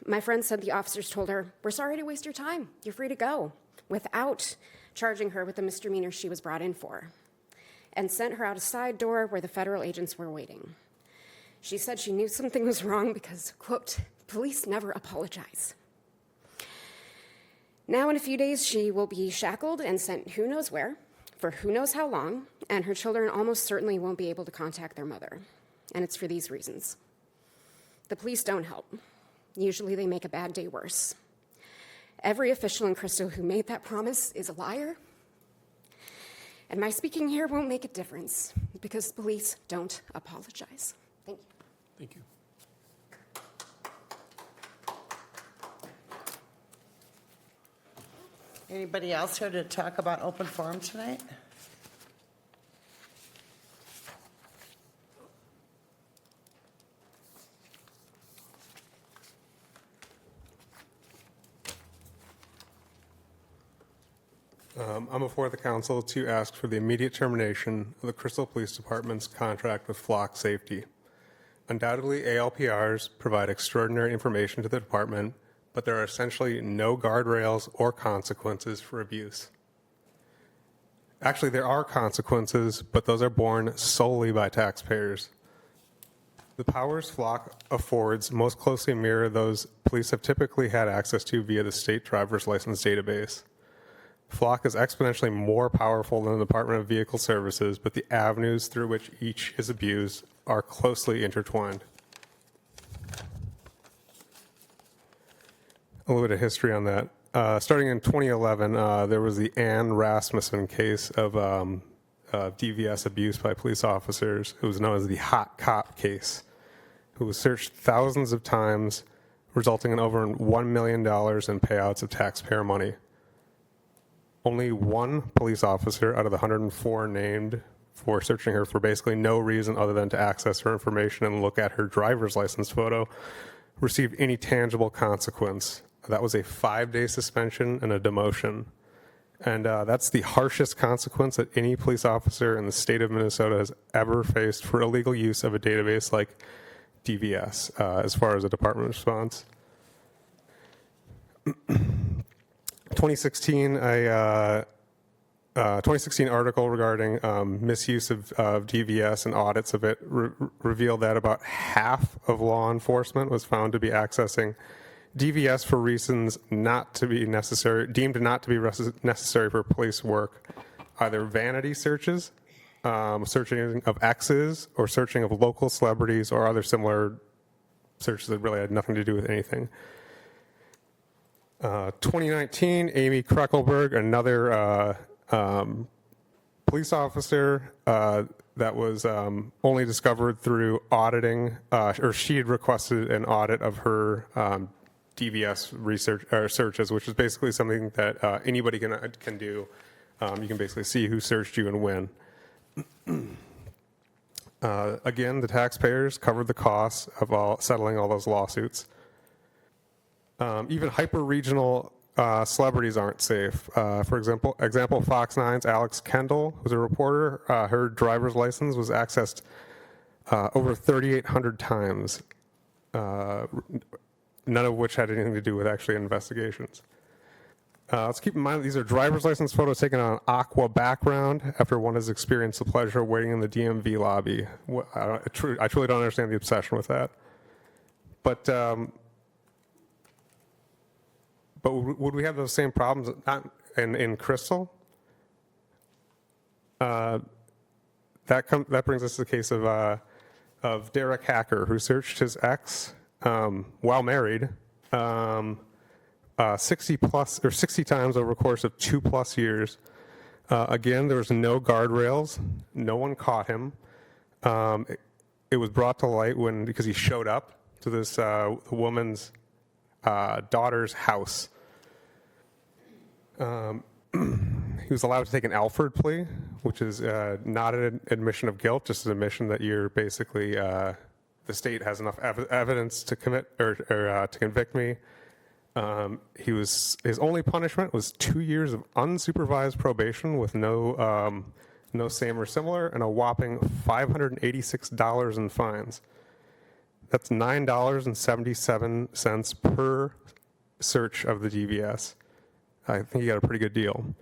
My friend said the officers told her, "We're sorry to waste your time. You're free to go," without charging her with the misdemeanor she was brought in for, and sent her out a side door where the federal agents were waiting. She said she knew something was wrong because, quote, "police never apologize." Now in a few days, she will be shackled and sent who knows where, for who knows how long, and her children almost certainly won't be able to contact their mother. And it's for these reasons. The police don't help. Usually they make a bad day worse. Every official in Crystal who made that promise is a liar. And my speaking here won't make a difference because police don't apologize. Thank you. Thank you. Anybody else here to talk about open forum tonight? I'm before the council to ask for the immediate termination of the Crystal Police Department's contract with Flock Safety. Undoubtedly, ALPRs provide extraordinary information to the department, but there are essentially no guardrails or consequences for abuse. Actually, there are consequences, but those are borne solely by taxpayers. The powers Flock affords most closely mirror those police have typically had access to via the state driver's license database. Flock is exponentially more powerful than the Department of Vehicle Services, but the avenues through which each is abused are closely intertwined. A little bit of history on that. Starting in 2011, there was the Ann Rasmussen case of DVS abuse by police officers. It was known as the Hot Cop case, who was searched thousands of times, resulting in over $1 million in payouts of taxpayer money. Only one police officer out of the 104 named for searching her for basically no reason other than to access her information and look at her driver's license photo received any tangible consequence. That was a 5-day suspension and a demotion. And that's the harshest consequence that any police officer in the state of Minnesota has ever faced for illegal use of a database like DVS, as far as a department response. 2016 article regarding misuse of DVS and audits of it revealed that about half of law enforcement was found to be accessing DVS for reasons not to be necessary, deemed not to be necessary for police work, either vanity searches, searching of exes, or searching of local celebrities, or other similar searches that really had nothing to do with anything. 2019, Amy Kreckelberg, another police officer, that was only discovered through auditing, or she had requested an audit of her DVS research or searches, which is basically something that anybody can do. You can basically see who searched you and when. Again, the taxpayers covered the costs of settling all those lawsuits. Even hyper-regional celebrities aren't safe. For example, Fox 9's Alex Kendall, who's a reporter, her driver's license was accessed over 3,800 times, none of which had anything to do with actually investigations. Let's keep in mind that these are driver's license photos taken on an aqua background after one has experienced the pleasure of waiting in the DMV lobby. I truly don't understand the obsession with that. But would we have those same problems in Crystal? That brings us to the case of Derek Hacker, who searched his ex while married 60 times over a course of 2+ years. Again, there was no guardrails. No one caught him. It was brought to light because he showed up to this woman's daughter's house. He was allowed to take an Alford plea, which is not an admission of guilt, just an admission that you're basically the state has enough evidence to commit or to convict me. His only punishment was 2 years of unsupervised probation with no same or similar, and a whopping $586 in fines. That's $9.77 per search of the DVS. I think he got a pretty good deal.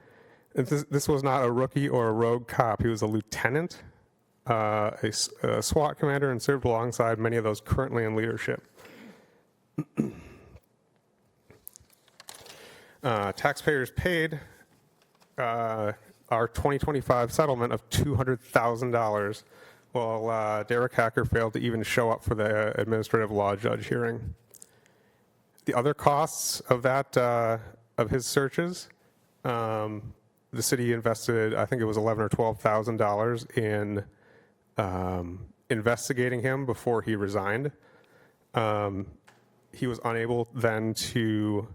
And this was not a rookie or a rogue cop. He was a lieutenant, a SWAT commander, and served alongside many of those currently in leadership. Taxpayers paid our 2025 settlement of $200,000, while Derek Hacker failed to even show up for the administrative law judge hearing. The other costs of that of his searches, the city invested, I think it was $11,000 or $12,000 in investigating him before he resigned. He was unable then to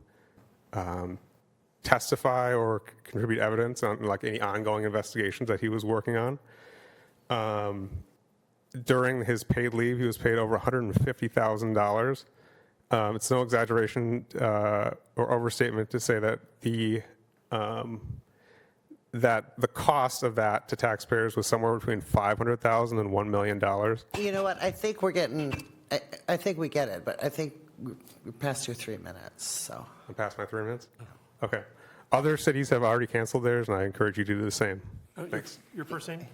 testify or contribute evidence on like any ongoing investigations that he was working on. During his paid leave, he was paid over $150,000. It's no exaggeration or overstatement to say that the cost of that to taxpayers was somewhere between $500,000 and $1 million. You know what? I think we get it, but I think we're past your 3 minutes, so. I'm past my 3 minutes? Okay. Other cities have already canceled theirs, and I encourage you to do the same. Thanks. Your first name?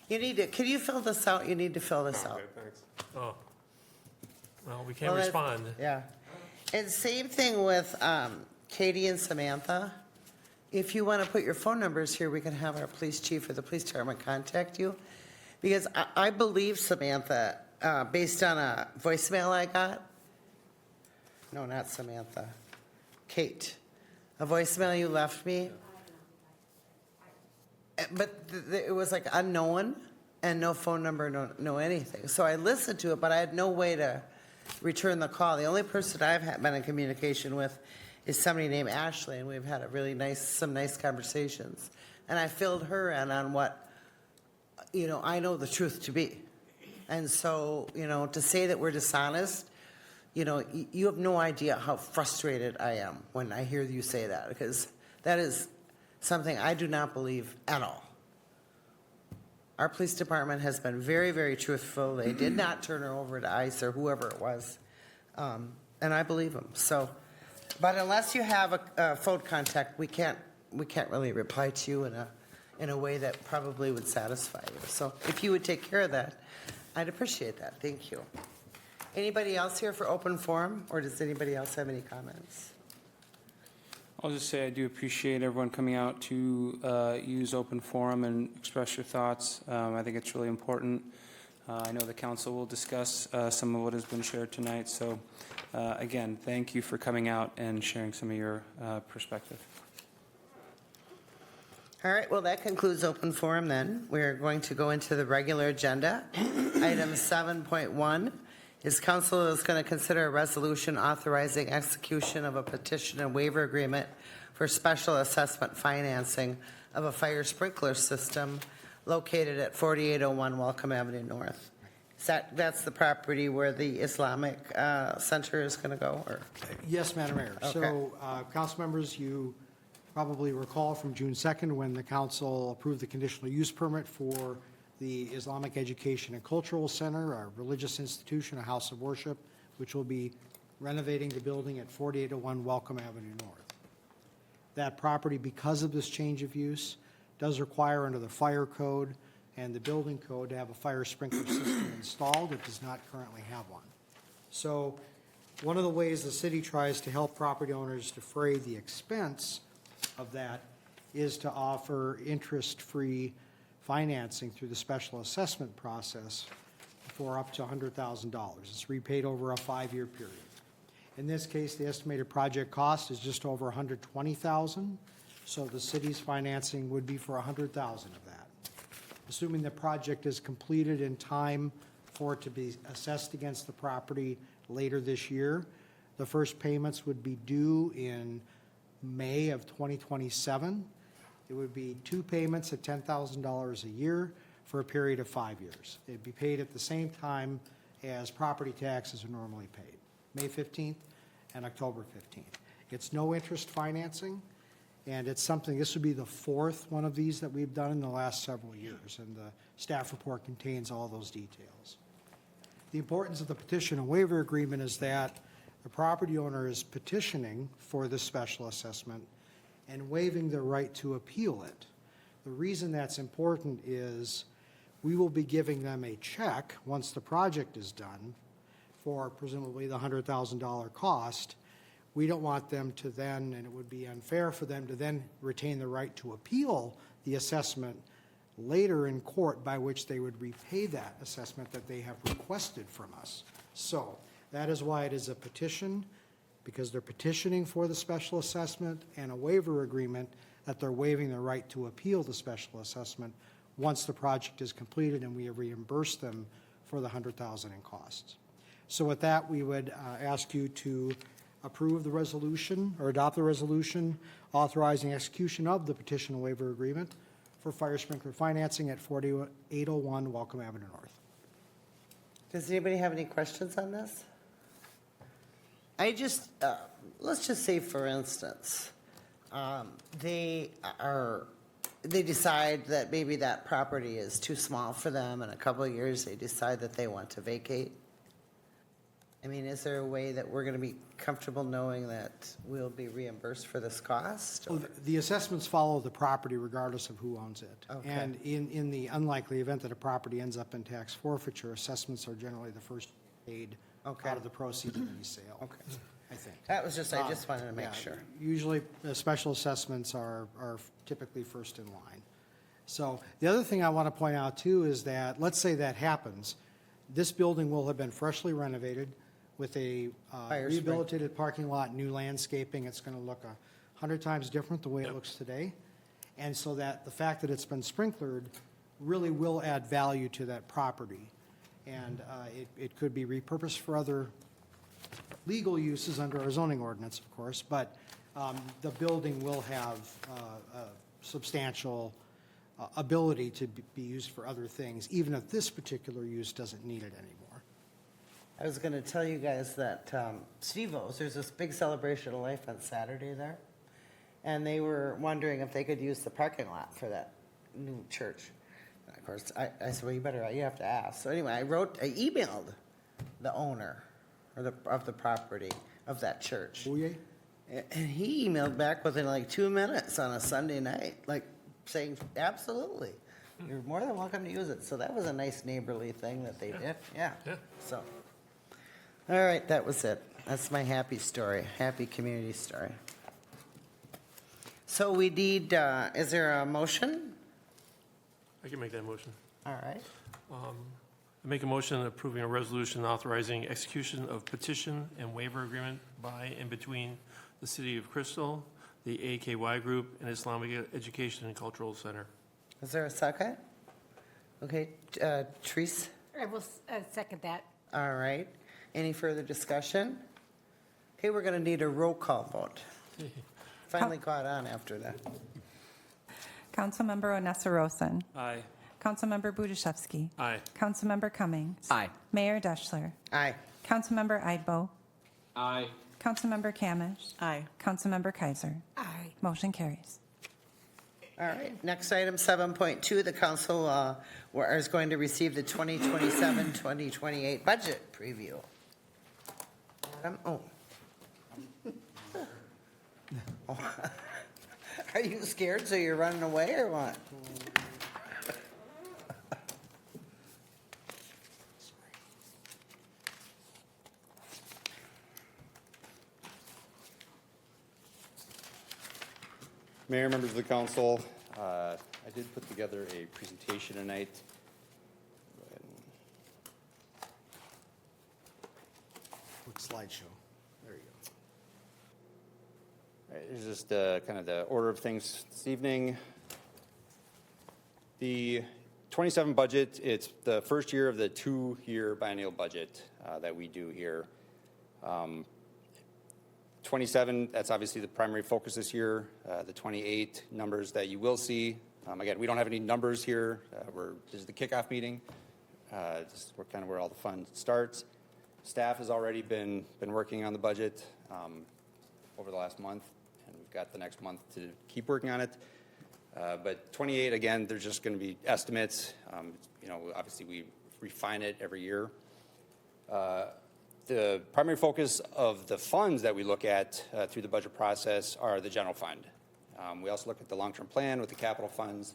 Can you fill this out? You need to fill this out. Okay, thanks. Oh. Well, we can't respond. Yeah. And same thing with Katie and Samantha. If you want to put your phone numbers here, we can have our police chief or the police department contact you. Because I believe, Samantha, based on a voicemail I got, no, not Samantha, Kate, a voicemail you left me, but it was like unknown and no phone number, no anything. So I listened to it, but I had no way to return the call. The only person I've been in communication with is somebody named Ashley, and we've had a really some nice conversations. And I filled her in on what, I know the truth to be. And so, to say that we're dishonest, you have no idea how frustrated I am when I hear you say that, because that is something I do not believe at all. Our police department has been very, very truthful. They did not turn her over to ICE or whoever it was, and I believe them. So, but unless you have a phone contact, we can't really reply to you in a way that probably would satisfy you. So, if you would take care of that, I'd appreciate that. Thank you. Anybody else here for open forum, or does anybody else have any comments? I'll just say I do appreciate everyone coming out to use open forum and express your thoughts. I think it's really important. I know the council will discuss some of what has been shared tonight. So again, thank you for coming out and sharing some of your perspective. All right, well, that concludes open forum then. We're going to go into the regular agenda. Item 7.1 is council is going to consider a resolution authorizing execution of a petition and waiver agreement for special assessment financing of a fire sprinkler system located at 4801 Welcome Avenue North. That's the property where the Islamic Center is going to go, or? Yes, Madam Mayor. Okay. So, council members, you probably recall from June 2nd when the council approved the conditional use permit for the Islamic Education and Cultural Center, a religious institution, a house of worship, which will be renovating the building at 4801 Welcome Avenue North. That property, because of this change of use, does require under the fire code and the building code to have a fire sprinkler system installed. It does not currently have one. So one of the ways the city tries to help property owners defray the expense of that is to offer interest-free financing through the special assessment process for up to $100,000. It's repaid over a 5-year period. In this case, the estimated project cost is just over $120,000, so the city's financing would be for $100,000 of that. Assuming the project is completed in time for it to be assessed against the property later this year, the first payments would be due in May of 2027. It would be 2 payments at $10,000 a year for a period of 5 years. It'd be paid at the same time as property taxes are normally paid, May 15th and October 15th. It's no interest financing, and it's something, this would be the 4th one of these that we've done in the last several years, and the staff report contains all those details. The importance of the petition and waiver agreement is that the property owner is petitioning for this special assessment and waiving the right to appeal it. The reason that's important is we will be giving them a check once the project is done for presumably the $100,000 cost. We don't want them to then, and it would be unfair for them to then retain the right to appeal the assessment later in court, by which they would repay that assessment that they have requested from us. So that is why it is a petition, because they're petitioning for the special assessment, and a waiver agreement that they're waiving the right to appeal the special assessment once the project is completed and we have reimbursed them for the $100,000 in costs. So with that, we would ask you to approve the resolution or adopt the resolution authorizing execution of the petition and waiver agreement for fire sprinkler financing at 4801 Welcome Avenue North. Does anybody have any questions on this? I just, let's just say, for instance, they decide that maybe that property is too small for them. In a couple of years, they decide that they want to vacate. I mean, is there a way that we're going to be comfortable knowing that we'll be reimbursed for this cost? Well, the assessments follow the property regardless of who owns it. Okay. And in the unlikely event that a property ends up in tax forfeiture, assessments are generally the first paid Okay. out of the proceeds of any sale. Okay. I think. That was just, I just wanted to make Yeah, sure. Usually, special assessments are typically first in line. So the other thing I want to point out too is that, let's say that happens, this building will have been freshly renovated with a Fire rehabilitated parking lot, new landscaping. It's going to look 100 times different the way it looks today. And so that the fact that it's been sprinklered really will add value to that property. And it could be repurposed for other legal uses under our zoning ordinance, of course, but the building will have a substantial ability to be used for other things, even if this particular use doesn't need it anymore. I was going to tell you guys that Steve-O's, there's this big celebration of life on Saturday there, and they were wondering if they could use the parking lot for that new church. And of course, I said, well, you have to ask. So anyway, I emailed the owner of the property of that church. Oh, yeah? And he emailed back within like 2 minutes on a Sunday night, like saying, absolutely, you're more than welcome to use it. So that was a nice neighborly thing that they did. Yeah. So, all right, that was it. That's my happy story, happy community story. So we need, is there a motion? I can make that motion. All right. I make a motion approving a resolution authorizing execution of petition and waiver agreement by and between the City of Crystal, the AKY Group, and Islamic Education and Cultural Center. Is there a second? Okay, Therese? I will second that. All right. Any further discussion? Okay, we're going to need a roll call vote. Finally caught on after that. Councilmember Onessa Rosen. Aye. Councilmember Budaszewski. Aye. Councilmember Cummings. Aye. Mayor Deshler. Aye. Councilmember Idebo. Aye. Councilmember Camish. Aye. Councilmember Kaiser. Aye. Motion carries. All right, next item, 7.2, the council is going to receive the 2027-2028 budget preview. Adam, oh. Are you scared, so you're running away, or what? Mayor, members of the council, I did put together a presentation tonight. Go ahead and- Quick slideshow. There you go. All right, here's just kind of the order of things this evening. The 27 budget, it's the first year of the 2-year biennial budget that we do here. 27, that's obviously the primary focus this year. The 28 numbers that you will see. Again, we don't have any numbers here. This is the kickoff meeting. This is kind of where all the fun starts. Staff has already been working on the budget over the last month, and we've got the next month to keep working on it. But 28, again, there's just going to be estimates. Obviously we refine it every year. The primary focus of the funds that we look at through the budget process are the general fund. We also look at the long-term plan with the capital funds.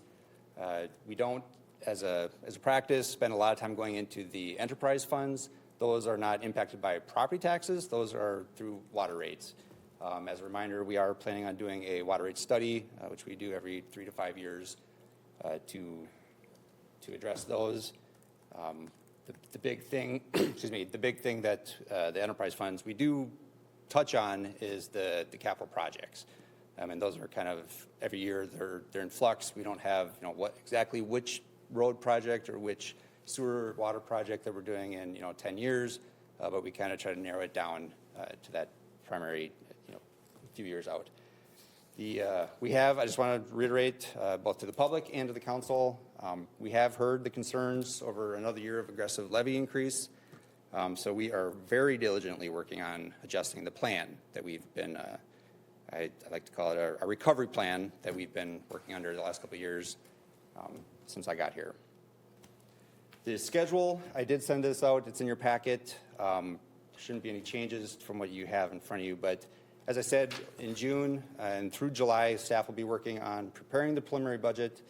We don't, as a practice, spend a lot of time going into the enterprise funds. Those are not impacted by property taxes. Those are through water rates. As a reminder, we are planning on doing a water rate study, which we do every 3 to 5 years to address those. The big thing, the big thing that the enterprise funds we do touch on is the capital projects. And those are kind of every year they're in flux. We don't have which road project or which sewer water project that we're doing in 10 years, but we kind of try to narrow it down to that primary few years out. I just want to reiterate both to the public and to the council, we have heard the concerns over another year of aggressive levy increase. So we are very diligently working on adjusting the plan that we've been, I like to call it a recovery plan that we've been working under the last couple of years since I got here. The schedule, I did send this out. It's in your packet. Shouldn't be any changes from what you have in front of you, but as I said, in June and through July, staff will be working on preparing the preliminary budget.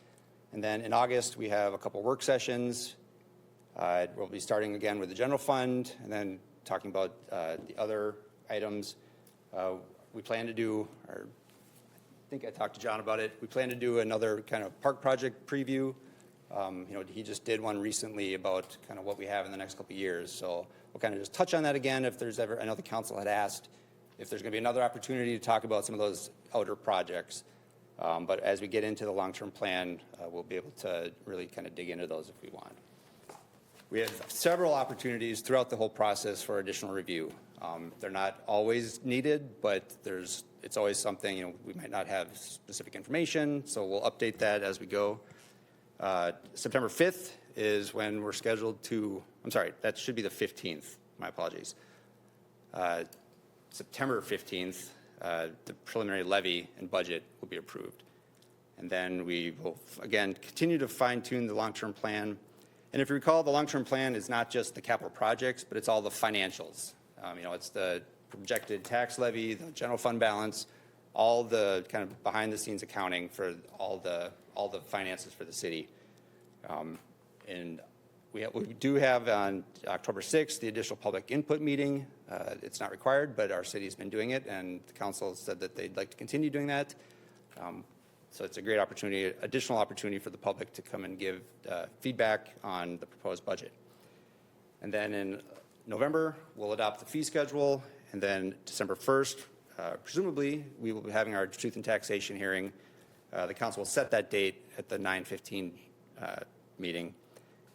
And then in August, we have a couple work sessions. We'll be starting again with the general fund and then talking about the other items. We plan to do, or I think I talked to John about it, we plan to do another kind of park project preview. He just did one recently about kind of what we have in the next couple of years. So we'll kind of just touch on that again if there's ever, I know the council had asked if there's going to be another opportunity to talk about some of those outer projects. But as we get into the long-term plan, we'll be able to really kind of dig into those if we want. We have several opportunities throughout the whole process for additional review. They're not always needed, but it's always something, we might not have specific information, so we'll update that as we go. September 5th is when we're scheduled to, I'm sorry, that should be the 15th, my apologies. September 15th, the preliminary levy and budget will be approved. And then we will, again, continue to fine-tune the long-term plan. And if you recall, the long-term plan is not just the capital projects, but it's all the financials. It's the projected tax levy, the general fund balance, all the kind of behind-the-scenes accounting for all the finances for the city. And we do have on October 6th the additional public input meeting. It's not required, but our city's been doing it, and the council said that they'd like to continue doing that. So it's a great opportunity, additional opportunity for the public to come and give feedback on the proposed budget. And then in November, we'll adopt the fee schedule, and then December 1st, presumably, we will be having our truth and taxation hearing. The council will set that date at the 9/15 meeting,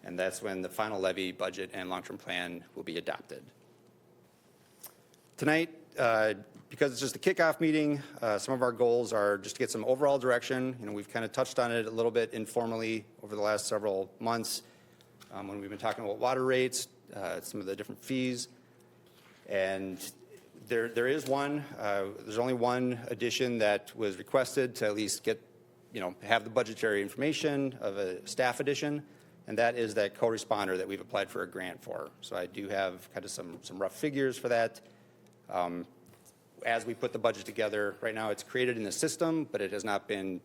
and that's when the final levy, budget, and long-term plan will be adopted. Tonight, because it's just a kickoff meeting, some of our goals are just to get some overall direction. You know, we've kind of touched on it a little bit informally over the last several months when we've been talking about water rates, some of the different fees, and there is one. There's only one addition that was requested to at least get, have the budgetary information of a staff addition, and that is that co-responder that we've applied for a grant for. So I do have kind of some rough figures for that. As we put the budget together, right now it's created in the system, but it has not been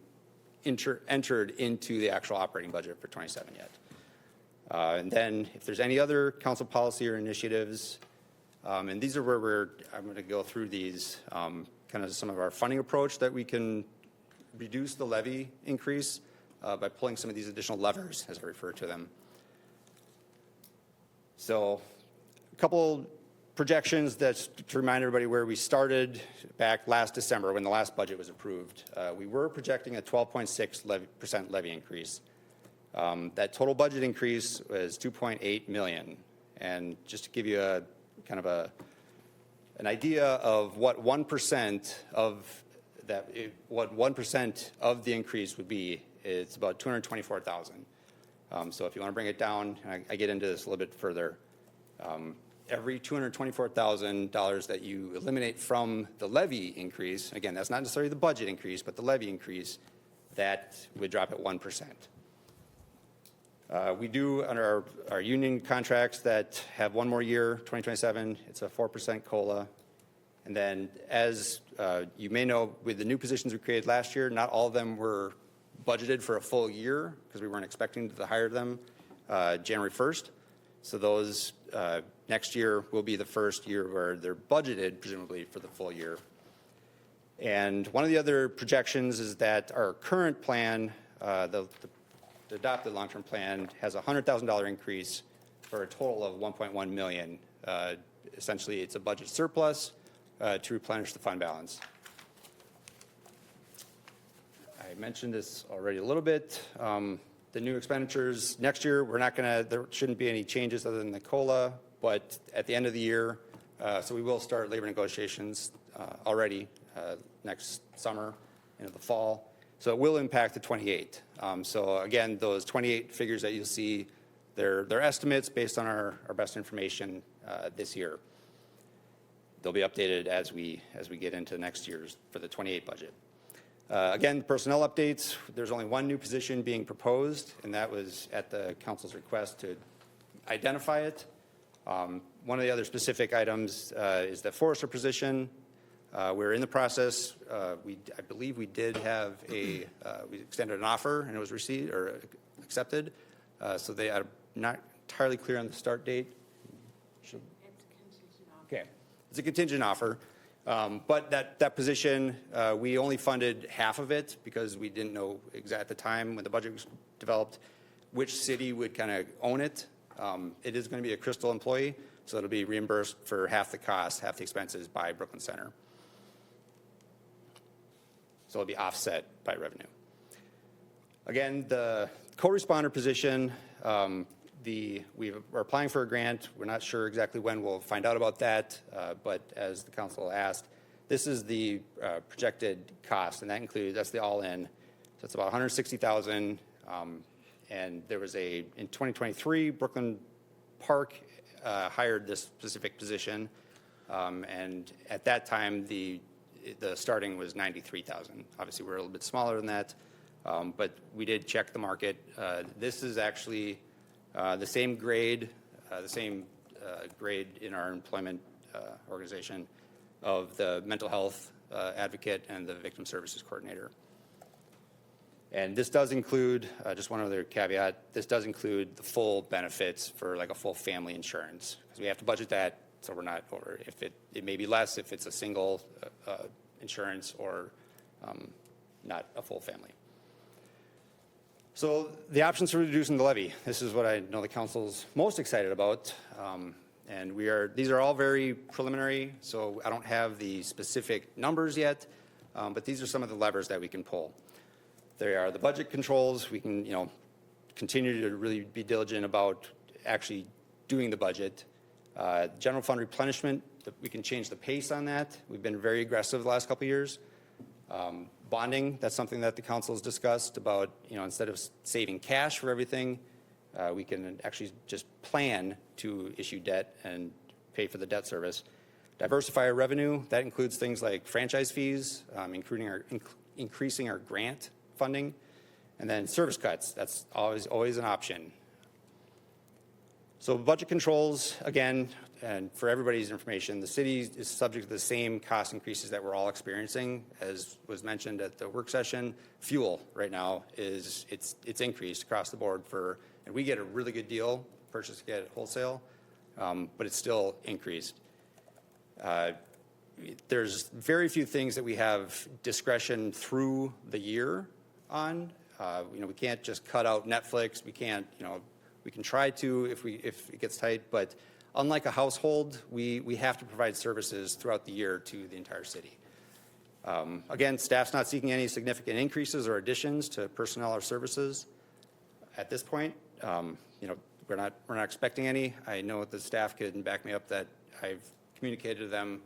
entered into the actual operating budget for 27 yet. And then if there's any other council policy or initiatives, and these are where I'm going to go through these, kind of some of our funding approach that we can reduce the levy increase by pulling some of these additional levers, as I refer to them. So a couple projections to remind everybody where we started back last December when the last budget was approved. We were projecting a 12.6% levy increase. That total budget increase was $2.8 million. And just to give you a kind of an idea of what 1% of that, what 1% of the increase would be, it's about $224,000. So if you want to bring it down, I get into this a little bit further. Every $224,000 that you eliminate from the levy increase, again, that's not necessarily the budget increase, but the levy increase, that would drop at 1%. We do, under our union contracts that have one more year, 2027, it's a 4% COLA. And then, as you may know, with the new positions we created last year, not all of them were budgeted for a full year because we weren't expecting to hire them January 1st. So those next year will be the first year where they're budgeted, presumably, for the full year. And one of the other projections is that our current plan, the adopted long-term plan, has a $100,000 increase for a total of $1.1 million. Essentially, it's a budget surplus to replenish the fund balance. I mentioned this already a little bit. The new expenditures next year, there shouldn't be any changes other than the COLA, but at the end of the year, so we will start labor negotiations already next summer into the fall. So it will impact the 28. So again, those 28 figures that you'll see, they're estimates based on our best information this year. They'll be updated as we get into next year's for the 28 budget. Again, personnel updates, there's only one new position being proposed, and that was at the council's request to identify it. One of the other specific items is the forester position. We're in the process. I believe we did have we extended an offer, and it was received or accepted. So they are not entirely clear on the start date. Okay, it's a contingent offer. But that position, we only funded half of it because we didn't know at the time when the budget was developed which city would kind of own it. It is going to be a Crystal employee, so it'll be reimbursed for half the cost, half the expenses by Brooklyn Center. So it'll be offset by revenue. Again, the co-responder position, we're applying for a grant. We're not sure exactly when we'll find out about that, but as the council asked, this is the projected cost, and that's the all-in. So it's about $160,000, and there was in 2023, Brooklyn Park hired this specific position, and at that time, the starting was $93,000. Obviously, we're a little bit smaller than that, but we did check the market. This is actually the same grade in our employment organization of the mental health advocate and the victim services coordinator. And this does include, just one other caveat, this does include the full benefits for like a full family insurance, because we have to budget that so we're not over. If it may be less if it's a single insurance or not a full family. So the options for reducing the levy, this is what I know the council's most excited about. And these are all very preliminary, so I don't have the specific numbers yet, but these are some of the levers that we can pull. There are the budget controls. We can, continue to really be diligent about actually doing the budget. General fund replenishment, we can change the pace on that. We've been very aggressive the last couple of years. Bonding, that's something that the council has discussed about, instead of saving cash for everything, we can actually just plan to issue debt and pay for the debt service. Diversify our revenue, that includes things like franchise fees, increasing our grant funding, and then service cuts. That's always an option. So budget controls, again, and for everybody's information, the city is subject to the same cost increases that we're all experiencing. As was mentioned at the work session, fuel right now it's increased across the board and we get a really good deal, purchase at wholesale, but it's still increased. There's very few things that we have discretion through the year on. We can't just cut out Netflix. We can't, we can try to if it gets tight, but unlike a household, we have to provide services throughout the year to the entire city. Again, staff's not seeking any significant increases or additions to personnel or services at this point. We're not expecting any. I know the staff can back me up that I've communicated to them.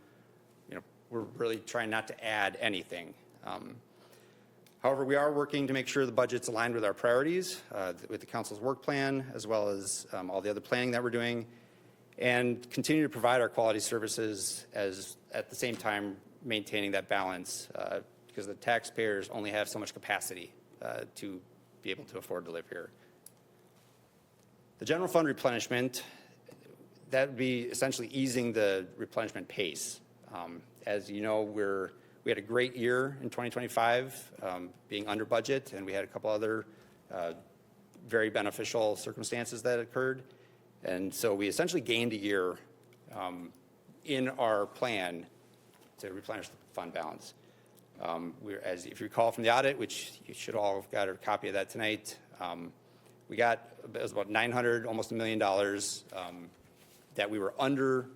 We're really trying not to add anything. However, we are working to make sure the budget's aligned with our priorities, with the council's work plan, as well as all the other planning that we're doing, and continue to provide our quality services at the same time maintaining that balance, because the taxpayers only have so much capacity to be able to afford to live here. The general fund replenishment, that would be essentially easing the replenishment pace. As you know, we had a great year in 2025, being under budget, and we had a couple other very beneficial circumstances that occurred. And so we essentially gained a year in our plan to replenish the fund balance. If you recall from the audit, which you should all have got a copy of that tonight, it was about $900, almost $1 million, that we were under,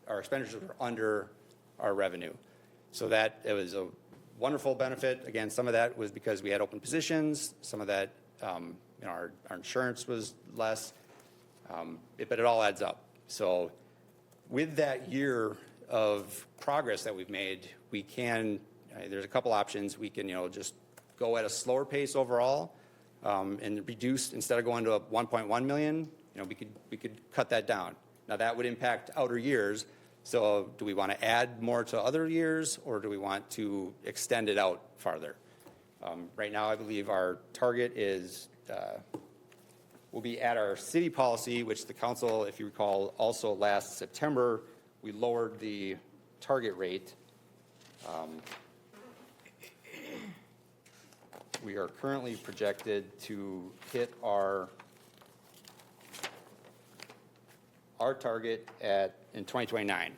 our expenditures were under our revenue. So it was a wonderful benefit. Again, some of that was because we had open positions. Some of that, our insurance was less, but it all adds up. So with that year of progress that we've made, there's a couple options. We can, just go at a slower pace overall, and reduce, instead of going to 1.1 million, we could cut that down. Now that would impact outer years. So do we want to add more to other years, or do we want to extend it out farther? Right now, I believe our target will be at our city policy, which the council, if you recall, also last September, we lowered the target rate. We are currently projected to hit our target in 2029.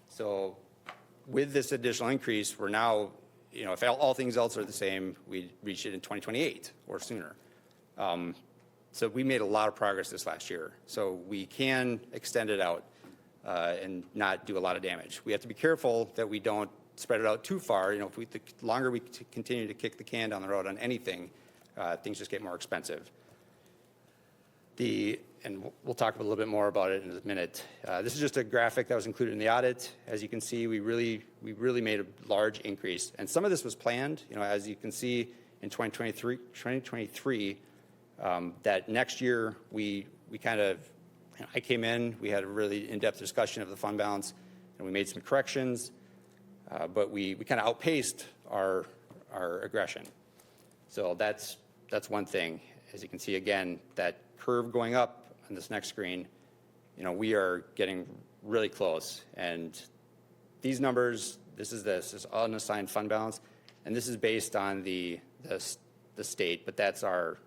So with this additional increase, we're now, if all things else are the same, we'd reach it in 2028 or sooner. So we made a lot of progress this last year. So we can extend it out and not do a lot of damage. We have to be careful that we don't spread it out too far. The longer we continue to kick the can down the road on anything, things just get more expensive. And we'll talk a little bit more about it in a minute. This is just a graphic that was included in the audit. As you can see, we really made a large increase. And some of this was planned. As you can see in 2023, that next year I came in, we had a really in-depth discussion of the fund balance, and we made some corrections, but we kind of outpaced our aggression. So that's one thing. As you can see, again, that curve going up on this next screen, we are getting really close. And these numbers, this is unassigned fund balance, and this is based on the state, but that's our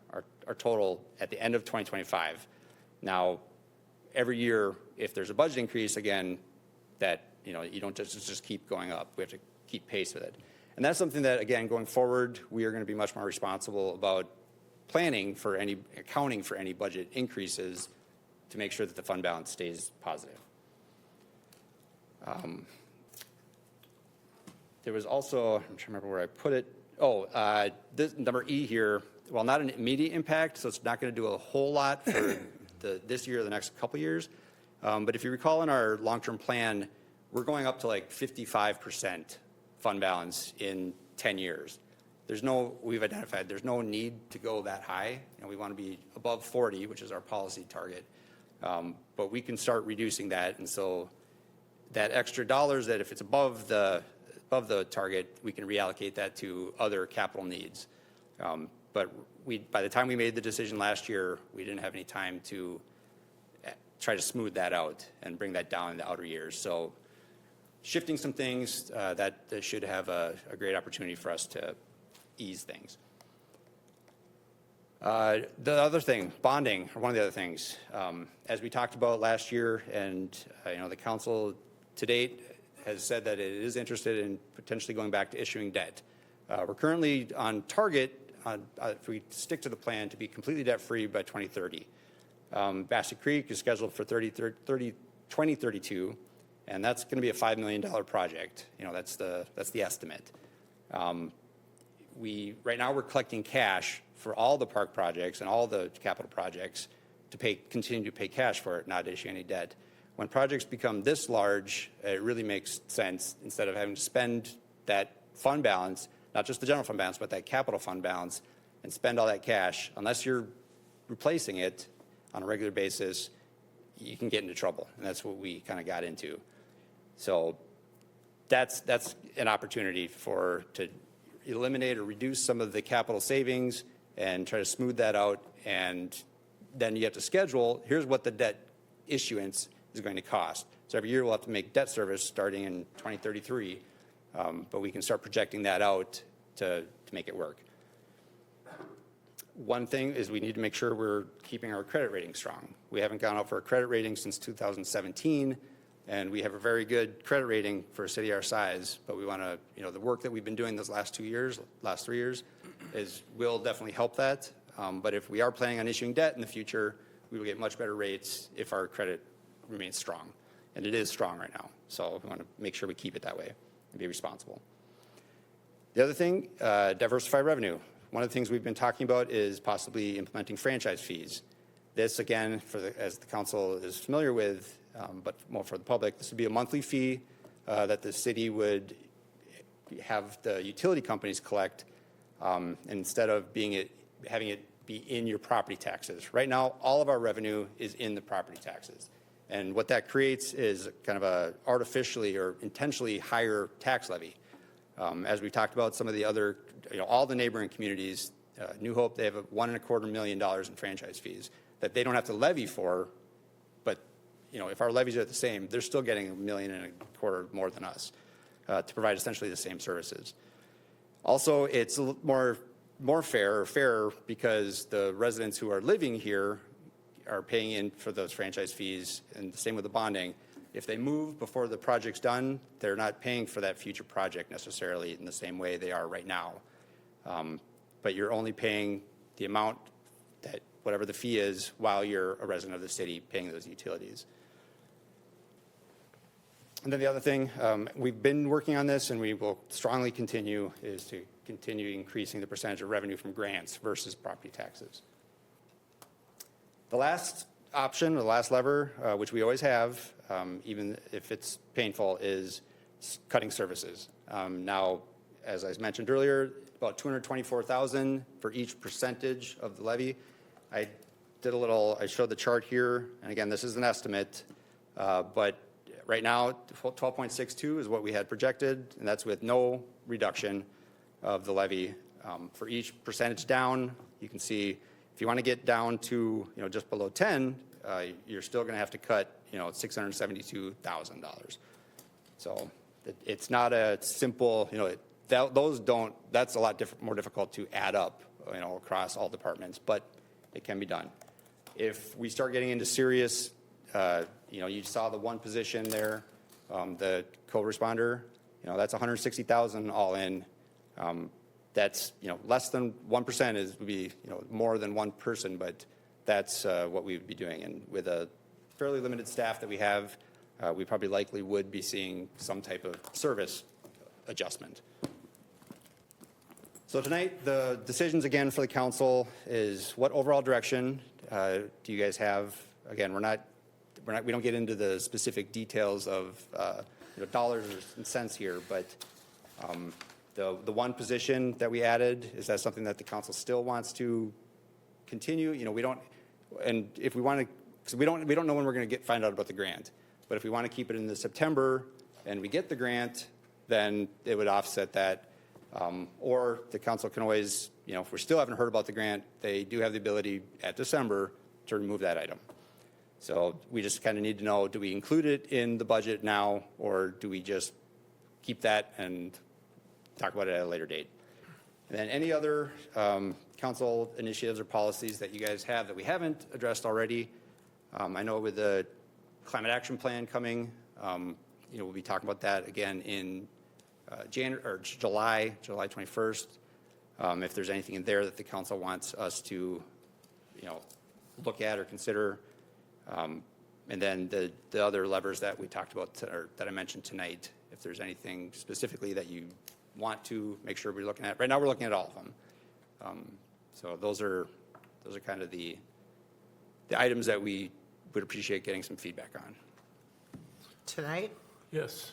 total at the end of 2025. Now, every year, if there's a budget increase, again, that you don't just keep going up. We have to keep pace with it. And that's something that, again, going forward, we are going to be much more responsible about accounting for any budget increases to make sure that the fund balance stays positive. There was also, I'm trying to remember where I put it. This number E here, well, not an immediate impact, so it's not going to do a whole lot for this year or the next couple years. But if you recall in our long-term plan, we're going up to like 55% fund balance in 10 years. We've identified, there's no need to go that high. We want to be above 40, which is our policy target. But we can start reducing that. And so that extra dollars that if it's above the target, we can reallocate that to other capital needs. But by the time we made the decision last year, we didn't have any time to try to smooth that out and bring that down in the outer years. So shifting some things, that should have a great opportunity for us to ease things. The other thing, bonding, or one of the other things, as we talked about last year, and the council to date has said that it is interested in potentially going back to issuing debt. We're currently on target, if we stick to the plan, to be completely debt-free by 2030. Basket Creek is scheduled for 2032, and that's going to be a $5 million project. That's the estimate. Right now we're collecting cash for all the park projects and all the capital projects to continue to pay cash for it, not issue any debt. When projects become this large, it really makes sense, instead of having to spend that fund balance, not just the general fund balance, but that capital fund balance, and spend all that cash, unless you're replacing it on a regular basis, you can get into trouble. And that's what we kind of got into. So that's an opportunity to eliminate or reduce some of the capital savings and try to smooth that out. And then you have to schedule, here's what the debt issuance is going to cost. So every year we'll have to make debt service starting in 2033, but we can start projecting that out to make it work. One thing is we need to make sure we're keeping our credit rating strong. We haven't gone out for a credit rating since 2017, and we have a very good credit rating for a city our size, but we want to, the work that we've been doing those last 3 years, will definitely help that. But if we are planning on issuing debt in the future, we will get much better rates if our credit remains strong. And it is strong right now. So we want to make sure we keep it that way and be responsible. The other thing, diversify revenue. One of the things we've been talking about is possibly implementing franchise fees. This, again, as the council is familiar with, but more for the public, this would be a monthly fee that the city would have the utility companies collect, instead of having it be in your property taxes. Right now, all of our revenue is in the property taxes. And what that creates is kind of a artificially or intentionally higher tax levy. As we talked about, some of the other, all the neighboring communities, New Hope, they have $1.25 million in franchise fees that they don't have to levy for. But if our levies are the same, they're still getting $1.25 million more than us to provide essentially the same services. Also, it's a little more fairer because the residents who are living here are paying in for those franchise fees, and the same with the bonding. If they move before the project's done, they're not paying for that future project necessarily in the same way they are right now. But you're only paying the amount that whatever the fee is while you're a resident of the city paying those utilities. And then the other thing, we've been working on this and we will strongly continue, is to continue increasing the percentage of revenue from grants versus property taxes. The last option, or the last lever, which we always have, even if it's painful, is cutting services. Now, as I mentioned earlier, about $224,000 for each percentage of the levy. I showed the chart here, and again, this is an estimate, but right now, 12.62 is what we had projected, and that's with no reduction of the levy. For each percentage down, you can see if you want to get down to just below 10, you're still going to have to cut $672,000. So it's not a simple that's a lot more difficult to add up across all departments, but it can be done. If we start getting into serious, you saw the one position there, the co-responder, that's $160,000 all in. That's less than 1% would be more than one person, but that's what we would be doing. And with a fairly limited staff that we have, we probably likely would be seeing some type of service adjustment. So tonight, the decisions again for the council is what overall direction do you guys have? Again, we don't get into the specific details of dollars and cents here, but the one position that we added, is that something that the council still wants to continue? We don't, and if we want to, because we don't know when we're going to find out about the grant. But if we want to keep it in the September and we get the grant, then it would offset that. Or the council can always, if we still haven't heard about the grant, they do have the ability at December to remove that item. So we just kind of need to know, do we include it in the budget now, or do we just keep that and talk about it at a later date? And then any other council initiatives or policies that you guys have that we haven't addressed already. I know with the climate action plan coming, we'll be talking about that again in July 21st. If there's anything in there that the council wants us to, look at or consider. And then the other levers that we talked about, or that I mentioned tonight, if there's anything specifically that you want to make sure we're looking at. Right now we're looking at all of them. So those are kind of the items that we would appreciate getting some feedback on. Tonight? Yes,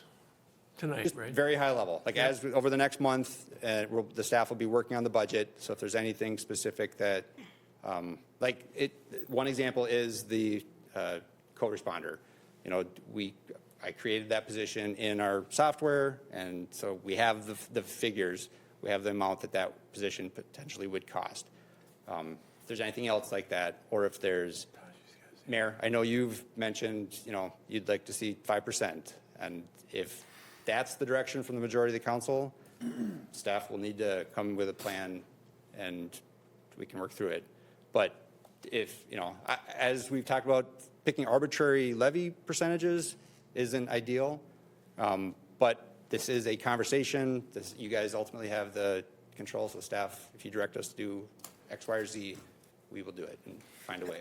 tonight, Just right? very high level. Like over the next month, the staff will be working on the budget. So if there's anything specific that, one example is the co-responder. I created that position in our software, and so we have the figures. We have the amount that position potentially would cost. If there's anything else like that, or if there's, Mayor, I know you've mentioned, you'd like to see 5%. And if that's the direction from the majority of the council, staff will need to come with a plan and we can work through it. But if, as we've talked about, picking arbitrary levy percentages isn't ideal. But this is a conversation. You guys ultimately have the control, so staff, if you direct us to do X, Y, or Z, we will do it and find a way.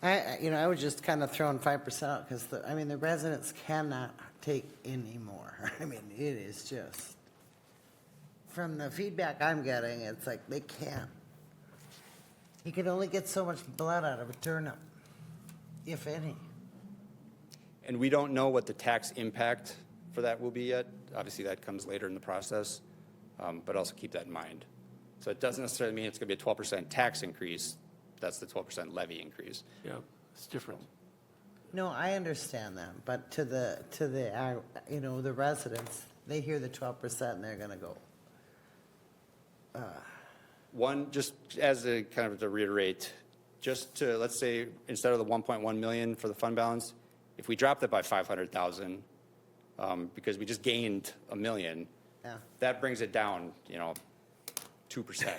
I would just kind of throw in 5% out because, the residents cannot take any more. It is just, from the feedback I'm getting, it's like they can't. You can only get so much blood out of a turnip, if any. And we don't know what the tax impact for that will be yet. Obviously, that comes later in the process, but also keep that in mind. So it doesn't necessarily mean it's going to be a 12% tax increase. That's the 12% levy increase. Yeah, it's different. No, I understand that, but to the the residents, they hear the 12% and they're going to go. One, just as a kind of to reiterate, just to, let's say, instead of the 1.1 million for the fund balance, if we dropped it by 500,000, because we just gained $1 million, that brings it down, 2%.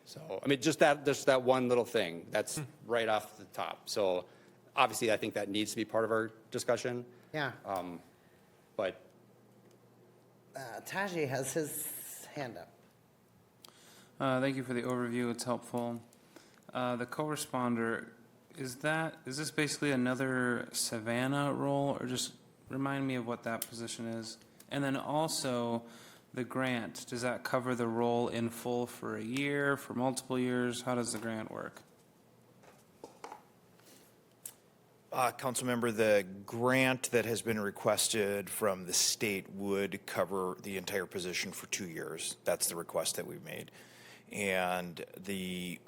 So, just that one little thing, that's right off the top. So, obviously, I think that needs to be part of our discussion. Yeah. But Tajay has his hand up. Thank you for the overview. It's helpful. The co-responder, is this basically another Savannah role, or just remind me of what that position is? And then also the grant, does that cover the role in full for a year, for multiple years? How does the grant work? Councilmember, the grant that has been requested from the state would cover the entire position for 2 years. That's the request that we've made. And the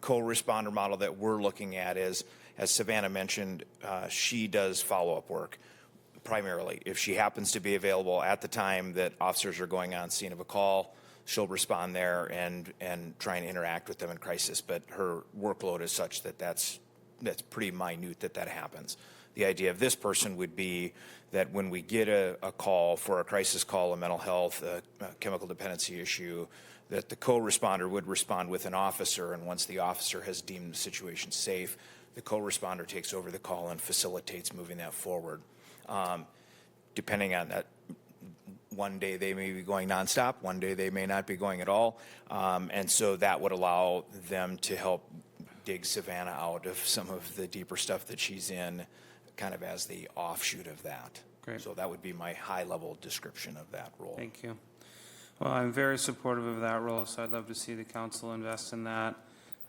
co-responder model that we're looking at is, as Savannah mentioned, she does follow-up work primarily. If she happens to be available at the time that officers are going on scene of a call, she'll respond there and try and interact with them in crisis. But her workload is such that that's pretty minute that happens. The idea of this person would be that when we get a call for a crisis call, a mental health, a chemical dependency issue, that the co-responder would respond with an officer, and once the officer has deemed the situation safe, the co-responder takes over the call and facilitates moving that forward. Depending on that, one day they may be going nonstop, one day they may not be going at all, and so that would allow them to help dig Savannah out of some of the deeper stuff that she's in kind of as the offshoot of that. Great. So that would be my high-level description of that role. Thank you. Well, I'm very supportive of that role, so I'd love to see the council invest in that,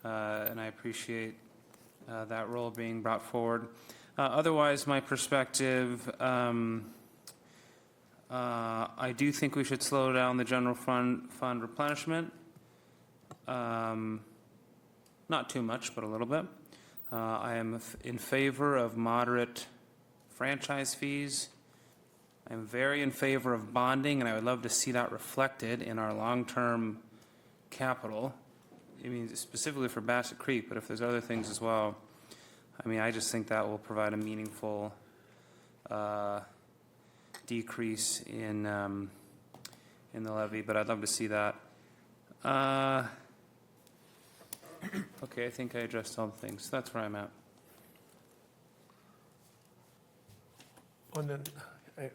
and I appreciate that role being brought forward. Otherwise, my perspective, I do think we should slow down the general fund replenishment. Not too much, but a little bit. I am in favor of moderate franchise fees. I'm very in favor of bonding, and I would love to see that reflected in our long-term capital. I mean, specifically for Bassett Creek, but if there's other things as well, I mean, I just think that will provide a meaningful decrease in the levy, but I'd love to see that. Okay, I think I addressed all the things. That's where I'm at. And then, I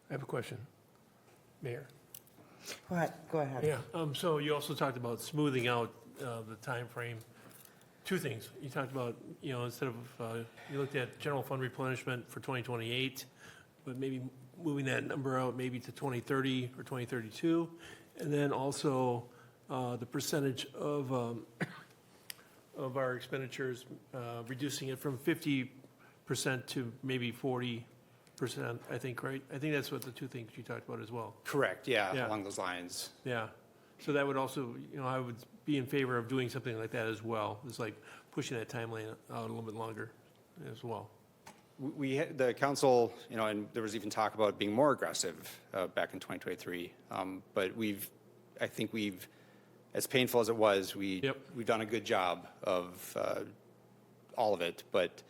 have a question, Mayor. Go ahead. Yeah, so you also talked about smoothing out the time frame. Two things. You talked about, instead of, you looked at general fund replenishment for 2028, but maybe moving that number out maybe to 2030 or 2032. And then also the percentage of our expenditures, reducing it from 50% to maybe 40%, I think, right? I think that's what the two things you talked about as well. Correct, yeah, along those lines. Yeah. So that would also, I would be in favor of doing something like that as well. It's like pushing that timeline out a little bit longer as well. The council, and there was even talk about being more aggressive back in 2023. But I think we've, as painful as it was, we've done a good job of all of it. But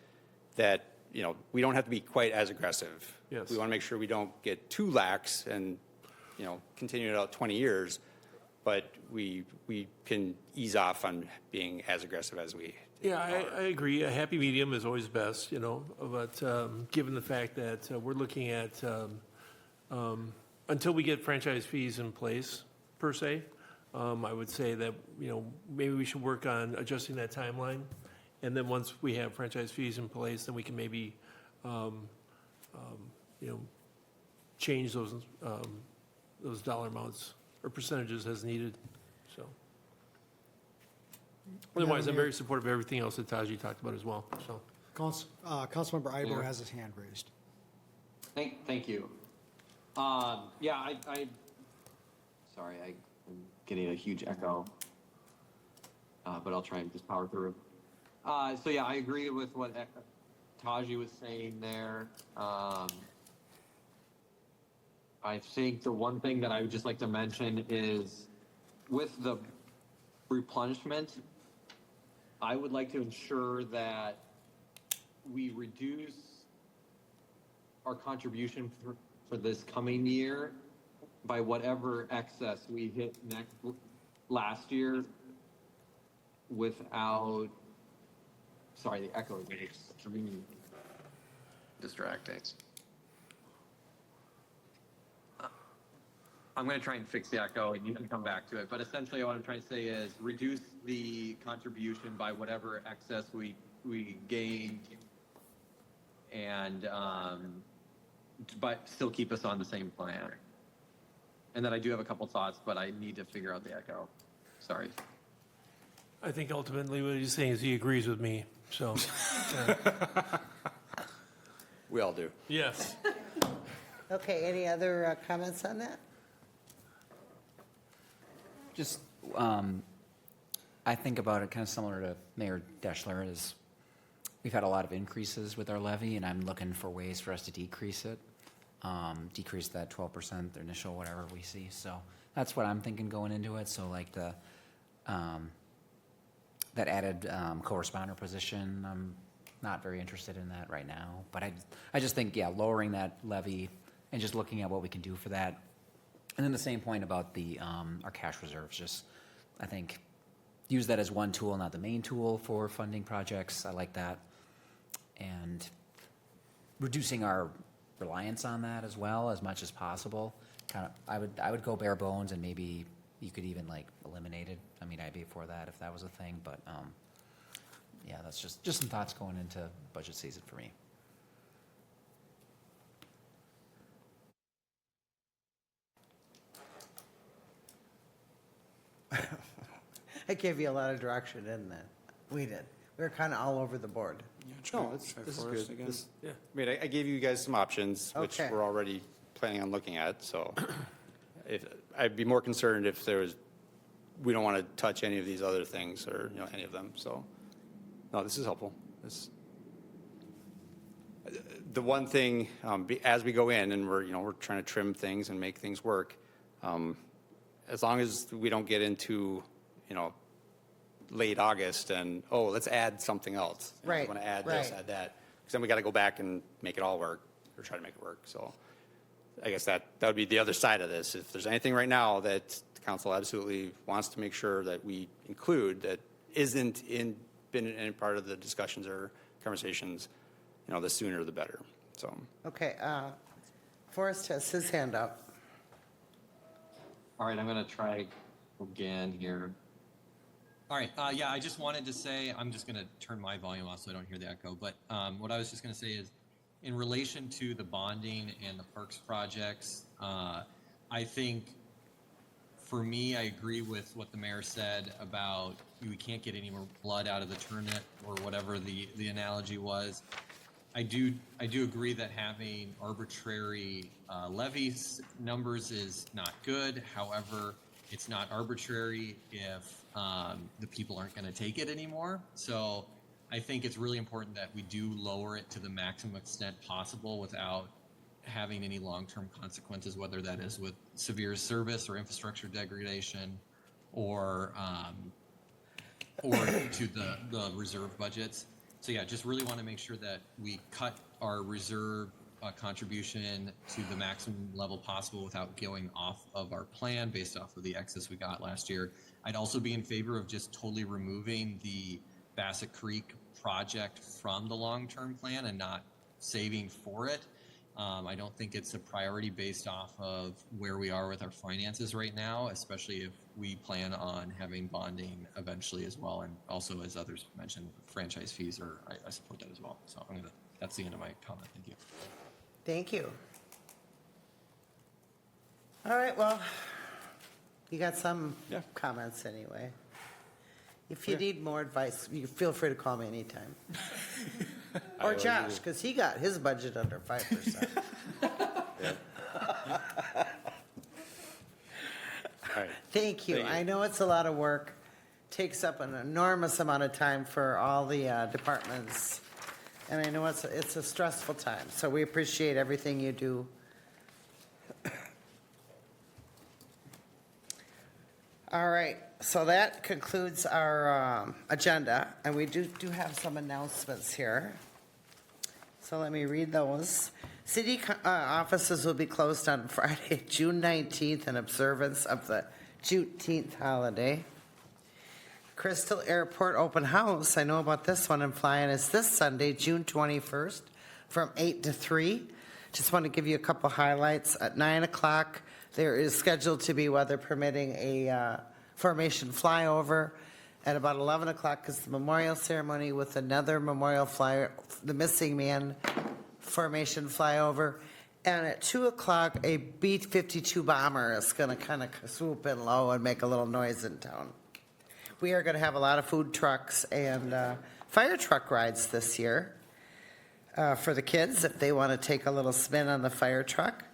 that, we don't have to be quite as aggressive. Yes. We want to make sure we don't get too lax and, continue it out 20 years. But we can ease off on being as aggressive as we. Yeah, I agree. A happy medium is always best, but given the fact that we're looking at, until we get franchise fees in place, per se, I would say that, maybe we should work on adjusting that timeline. And then once we have franchise fees in place, then we can maybe, change those dollar amounts or percentages as needed, so. Otherwise, I'm very supportive of everything else that Taji talked about as well, so. Councilmember Ibo Mayor. has his hand raised. Thank you. Sorry, I'm getting a huge echo, but I'll try and just power through. I agree with what Taji was saying there. I think the one thing that I would just like to mention is with the replenishment, I would like to ensure that we reduce our contribution for this coming year by whatever excess we hit last year without, sorry, the echo is extremely distracting. I'm going to try and fix the echo, and you can come back to it. But essentially, what I'm trying to say is reduce the contribution by whatever excess we gain, and but still keep us on the same plan. And then I do have a couple thoughts, but I need to figure out the echo. Sorry. I think ultimately what he's saying is he agrees with me, so. We all do. Yes. Okay, any other comments on that? Just, I think about it kind of similar to Mayor Deshler is we've had a lot of increases with our levy, and I'm looking for ways for us to decrease it, decrease that 12%, the initial whatever we see. So that's what I'm thinking going into it. So like the that added co-responder position, I'm not very interested in that right now. But I just think, lowering that levy and just looking at what we can do for that. And then the same point about the our cash reserves, just I think use that as one tool, not the main tool for funding projects. I like that. And reducing our reliance on that as well as much as possible. Kind of, I would go bare bones, and maybe you could even like eliminate it. I mean, I'd be for that if that was a thing, but that's just some thoughts going into budget season for me. I gave you a lot of direction, didn't it? We did. We were kind of all over the board. No, this is Forest good. again. I mean, I gave you guys some options, which Okay. we're already planning on looking at, so I'd be more concerned if we don't want to touch any of these other things or, any of them, so. No, this is helpful. The one thing, as we go in and we're trying to trim things and make things work, as long as we don't get into, late August and, let's add something else. Right, Want to add this, right. add that. Because then we got to go back and make it all work or try to make it work. So I guess that would be the other side of this. If there's anything right now that the council absolutely wants to make sure that we include that isn't been in any part of the discussions or conversations, the sooner the better. So. Okay, Forrest has his hand up. All right, I'm going to try again here. All right, yeah, I just wanted to say, I'm just going to turn my volume off so I don't hear the echo, but what I was just going to say is, in relation to the bonding and the parks projects, I think, for me, I agree with what the mayor said about we can't get any more blood out of the turnip or whatever the analogy was. I do agree that having arbitrary levies numbers is not good. However, it's not arbitrary if the people aren't going to take it anymore. So I think it's really important that we do lower it to the maximum extent possible without having any long-term consequences, whether that is with severe service or infrastructure degradation or to the reserve budgets. So yeah, just really want to make sure that we cut our reserve contribution to the maximum level possible without going off of our plan based off of the excess we got last year. I'd also be in favor of just totally removing the Bassett Creek project from the long-term plan and not saving for it. I don't think it's a priority based off of where we are with our finances right now, especially if we plan on having bonding eventually as well. And also, as others mentioned, franchise fees, I support that as well. So that's the end of my comment. Thank you. Thank you. All right, well, you got some comments anyway. If you need more advice, you feel free to call me anytime. Or Josh, because he got his budget under 5%. All right. Thank you. I know it's a lot of work. Takes up an enormous amount of time for all the departments. And I know it's a stressful time, so we appreciate everything you do. All right, so that concludes our agenda, and we do have some announcements here. So let me read those. City offices will be closed on Friday, June 19th, in observance of the Juneteenth holiday. Crystal Airport Open House, I know about this one, I'm flying, is this Sunday, June 21st, from 8 to 3. Just want to give you a couple highlights. At 9 o'clock, there is scheduled to be, weather permitting, a formation flyover. At about 11 o'clock is the memorial ceremony with another memorial flyer, the missing man formation flyover. And at 2 o'clock, a B-52 bomber is going to kind of swoop in low and make a little noise in town. We are going to have a lot of food trucks and fire truck rides this year for the kids if they want to take a little spin on the fire truck.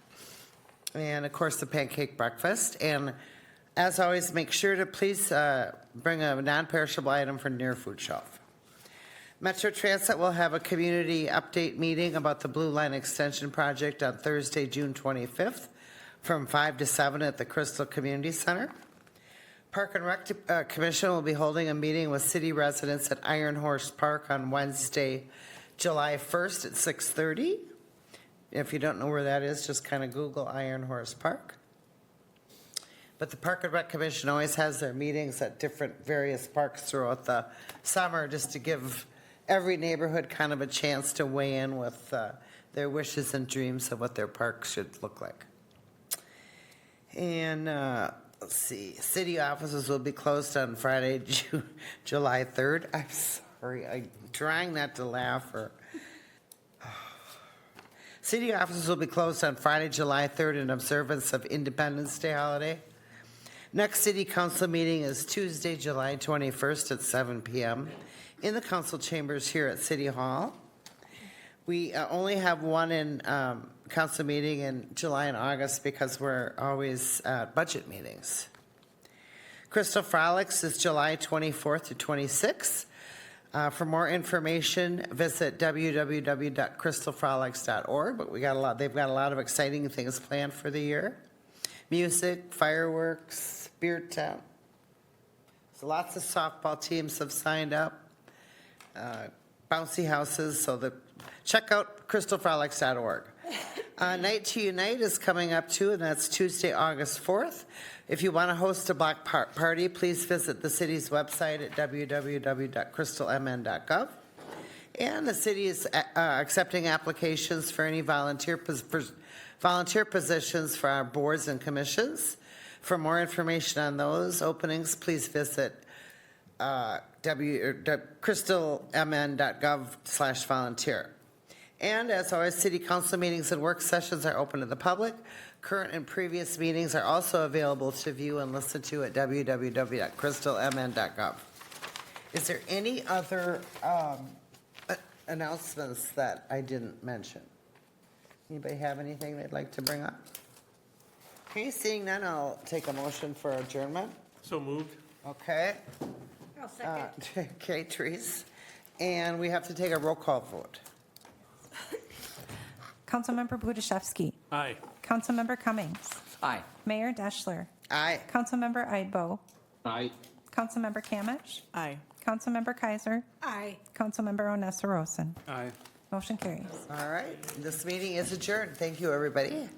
And, of course, the pancake breakfast. And, as always, make sure to please bring a non-perishable item for near food shelf. Metro Transit will have a community update meeting about the Blue Line Extension Project on Thursday, June 25th from 5 to 7 at the Crystal Community Center. Park and Rec Commission will be holding a meeting with city residents at Iron Horse Park on Wednesday, July 1st at 6:30. If you don't know where that is, just kind of Google Iron Horse Park. But the Park and Rec Commission always has their meetings at different various parks throughout the summer just to give every neighborhood kind of a chance to weigh in with their wishes and dreams of what their park should look like. And let's see, city offices will be closed on Friday, July 3rd. I'm sorry, I'm trying not to laugh. City offices will be closed on Friday, July 3rd in observance of Independence Day holiday. Next city council meeting is Tuesday, July 21st at 7 p.m. in the council chambers here at City Hall. We only have one in council meeting in July and August because we're always at budget meetings. Crystal Frolics is July 24th to 26th. For more information, visit www.crystalfrolics.org. But they've got a lot of exciting things planned for the year. Music, fireworks, beer tent. So lots of softball teams have signed up. Bouncy houses, check out crystalfrolics.org. Night to Unite is coming up too, and that's Tuesday, August 4th. If you want to host a block party, please visit the city's website at www.crystalmn.gov. And the city is accepting applications for any volunteer positions for our boards and commissions. For more information on those openings, please visit crystalmn.gov/volunteer. And as always, city council meetings and work sessions are open to the public. Current and previous meetings are also available to view and listen to at www.crystalmn.gov. Is there any other announcements that I didn't mention? Anybody have anything they'd like to bring up? Okay, seeing none, I'll take a motion for adjournment. So moved. Okay. I'll second. Okay, Therese. And we have to take a roll call vote. Councilmember Budashevsky. Aye. Councilmember Cummings. Aye. Mayor Deshler. Aye. Councilmember Idebo. Aye. Councilmember Kamish. Aye. Councilmember Kaiser. Aye. Councilmember Onessa Rosen. Aye. Motion carries. All right, this meeting is adjourned. Thank you, everybody.